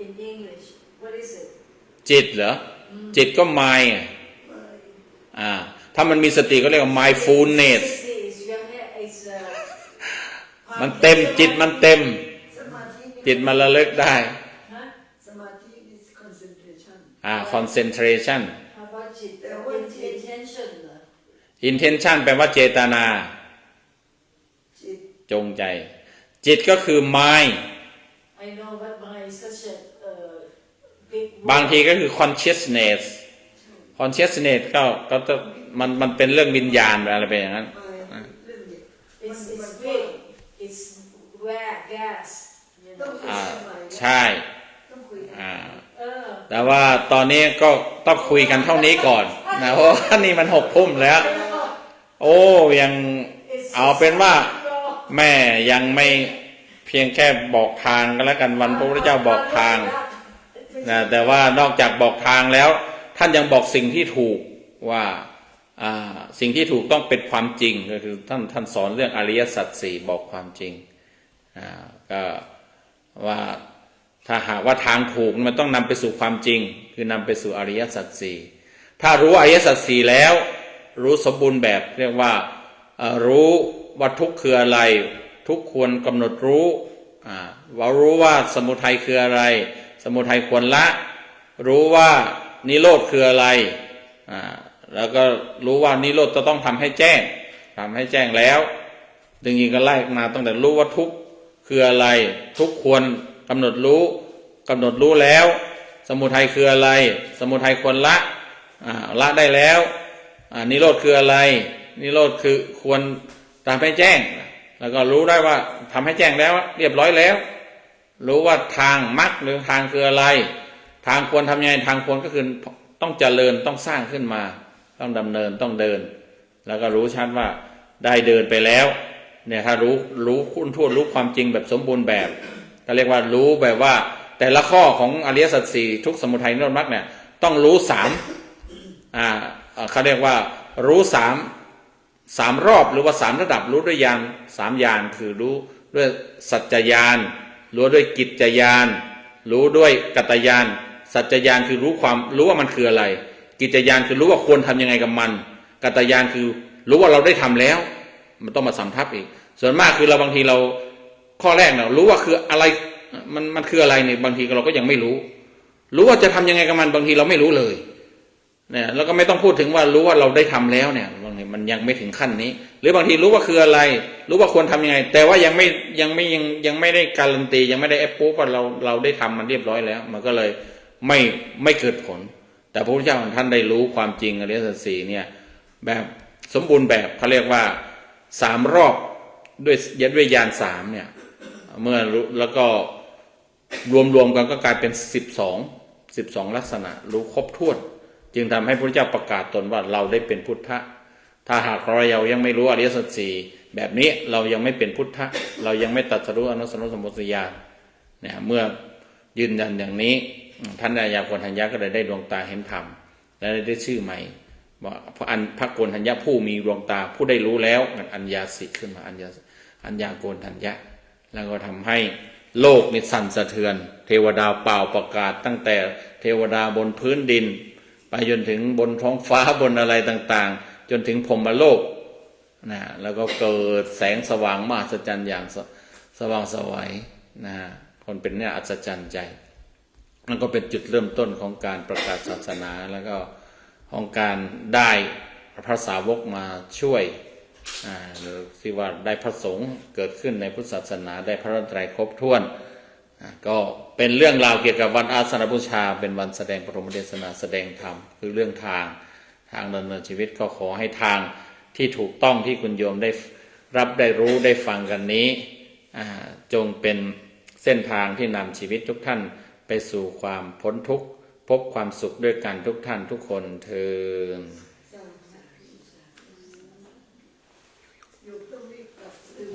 in English what is it จิตเหรอจิตก็ mind ถ้ามันมีสติก็เรียกว่า mindfulness มันเต็มจิตมันเต็มจิตมันระลึกได้สมาธิ is concentration concentration How about jit intention intention แปลว่าเจตนาจงใจจิตก็คือ mind I know but mind is such a big บางทีก็คือ consciousness ก็จะมันเป็นเรื่องวิญญาณอะไรไปอย่างนั้น it's big it's where gas you know ใช่แต่ว่าตอนนี้ก็ต้องคุยกันเท่านี้ก่อนนะเพราะว่านี่มัน6 ทุ่มแล้วโอ้ยังเอาเป็นว่าแม่ยังไม่เพียงแค่บอกทางกันแล้วกันวันพระพุทธเจ้าบอกทางนะแต่ว่านอกจากบอกทางแล้วท่านยังบอกสิ่งที่ถูกว่าสิ่งที่ถูกต้องเป็นความจริงก็คือท่านสอนเรื่องอริยสัจ 4บอกความจริงก็ว่าถ้าหากว่าทางถูกมันต้องนำไปสู่ความจริงคือนำไปสู่อริยสัจ 4ถ้ารู้อริยสัจ 4แล้วรู้สมบูรณ์แบบเรียกว่ารู้ว่าทุกข์คืออะไรทุกข์ควรกำหนดรู้ว่ารู้ว่าสมุทัยคืออะไรสมุทัยควรละรู้ว่านิโรธคืออะไรแล้วก็รู้ว่านิโรธจะต้องทำให้แจ้งแล้วจริงๆก็ไล่มาตั้งแต่รู้ว่าทุกข์คืออะไรทุกข์ควรกำหนดรู้แล้วสมุทัยคืออะไรสมุทัยควรละได้แล้วนิโรธคืออะไรนิโรธคือควรทำให้แจ้งแล้วก็รู้ได้ว่าทำให้แจ้งแล้วเรียบร้อยแล้วรู้ว่าทางมรรคหรือทางคืออะไรทางควรทำยังไงทางควรก็คือต้องเจริญต้องสร้างขึ้นมาต้องดำเนินต้องเดินแล้วก็รู้ชัดว่าได้เดินไปแล้วเนี่ยถ้ารู้คุ้นทั่วรู้ความจริงแบบสมบูรณ์แบบก็เรียกว่ารู้แบบว่าแต่ละข้อของอริยสัจ 4ทุกข์สมุทัยนิโรธมรรคเนี่ยต้องรู้เขาเรียกว่ารู้3รอบหรือว่า3ระดับรู้ด้วยญาณ3ญาณคือรู้ด้วยสัจจญาณ รู้ด้วยกิจญาณรู้ด้วยกัตตญาณสัจจญาณคือรู้ว่ามันคืออะไร กิจญาณคือรู้ว่าควรทำยังไงกับมันกัตตญาณคือรู้ว่าเราได้ทำแล้วมันต้องมาสำทับอีกส่วนมากคือเราบางทีเราข้อแรกเนี่ยรู้ว่าคืออะไรมันคืออะไรเนี่ยบางทีเราก็ยังไม่รู้ว่าจะทำยังไงกับมันบางทีเราไม่รู้เลยเนี่ยแล้วก็ไม่ต้องพูดถึงว่ารู้ว่าเราได้ทำแล้วเนี่ยบางทีมันยังไม่ถึงขั้นนี้หรือบางทีรู้ว่าคืออะไรรู้ว่าควรทำยังไงแต่ว่ายังไม่ได้การันตียังไม่ได้แอปพูฟว่าเราได้ทำมันเรียบร้อยแล้วมันก็เลยไม่เกิดผลแต่พระพุทธเจ้าท่านได้รู้ความจริงอริยสัจสี่เนี่ยแบบสมบูรณ์แบบเขาเรียกว่า3 รอบด้วยญาณ3เนี่ยเมื่อรู้แล้วก็รวมกันก็กลายเป็น12ลักษณะรู้ครบถ้วนจึงทำให้พระพุทธเจ้าประกาศตนว่าเราได้เป็นพุทธะถ้าหากเรายังไม่รู้อริยสัจสี่แบบนี้เรายังไม่เป็นพุทธะเรายังไม่ตรัสรู้อนุสรสมบทญาณเนี่ยเมื่อยืนยันอย่างนี้ท่านอายาโกณฑัญญะก็เลยได้ดวงตาเห็นธรรมและได้ชื่อใหม่ว่าพระโกณฑัญญะผู้มีดวงตาผู้ได้รู้แล้วอัญญาสิขึ้นมาอัญญาโกณฑัญญะแล้วก็ทำให้โลกนี่สั่นสะเทือนเทวดาเป่าประกาศตั้งแต่เทวดาบนพื้นดินไปจนถึงบนท้องฟ้าบนอะไรต่างๆจนถึงพรหมโลกนะแล้วก็เกิดแสงสว่างมหัศจรรย์อย่างสว่างไสวนะคนเป็นเนี่ยอัศจรรย์ใจมันก็เป็นจุดเริ่มต้นของการประกาศศาสนาแล้วก็ของการได้พระสาวกมาช่วยหรือที่ว่าได้พระสงฆ์เกิดขึ้นในพุทธศาสนาได้พระรัตนตรัยครบถ้วนก็เป็นเรื่องราวเกี่ยวกับวันอาสนบูชาเป็นวันแสดงปฐมเทศนาแสดงธรรมคือเรื่องทางดำเนินชีวิตก็ขอให้ทางที่ถูกต้องที่คุณโยมได้รับได้รู้ได้ฟังกันนี้จงเป็นเส้นทางที่นำชีวิตทุกท่านไปสู่ความพ้นทุกข์พบความสุขด้วยกันทุกท่านทุกคนเทินอยู่ต้องรีบกลับลืม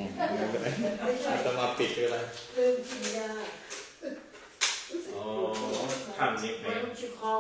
ไม่ใช่จะมาปิดเลย ลืมกินยา อ๋อทำนี้ Why don't you call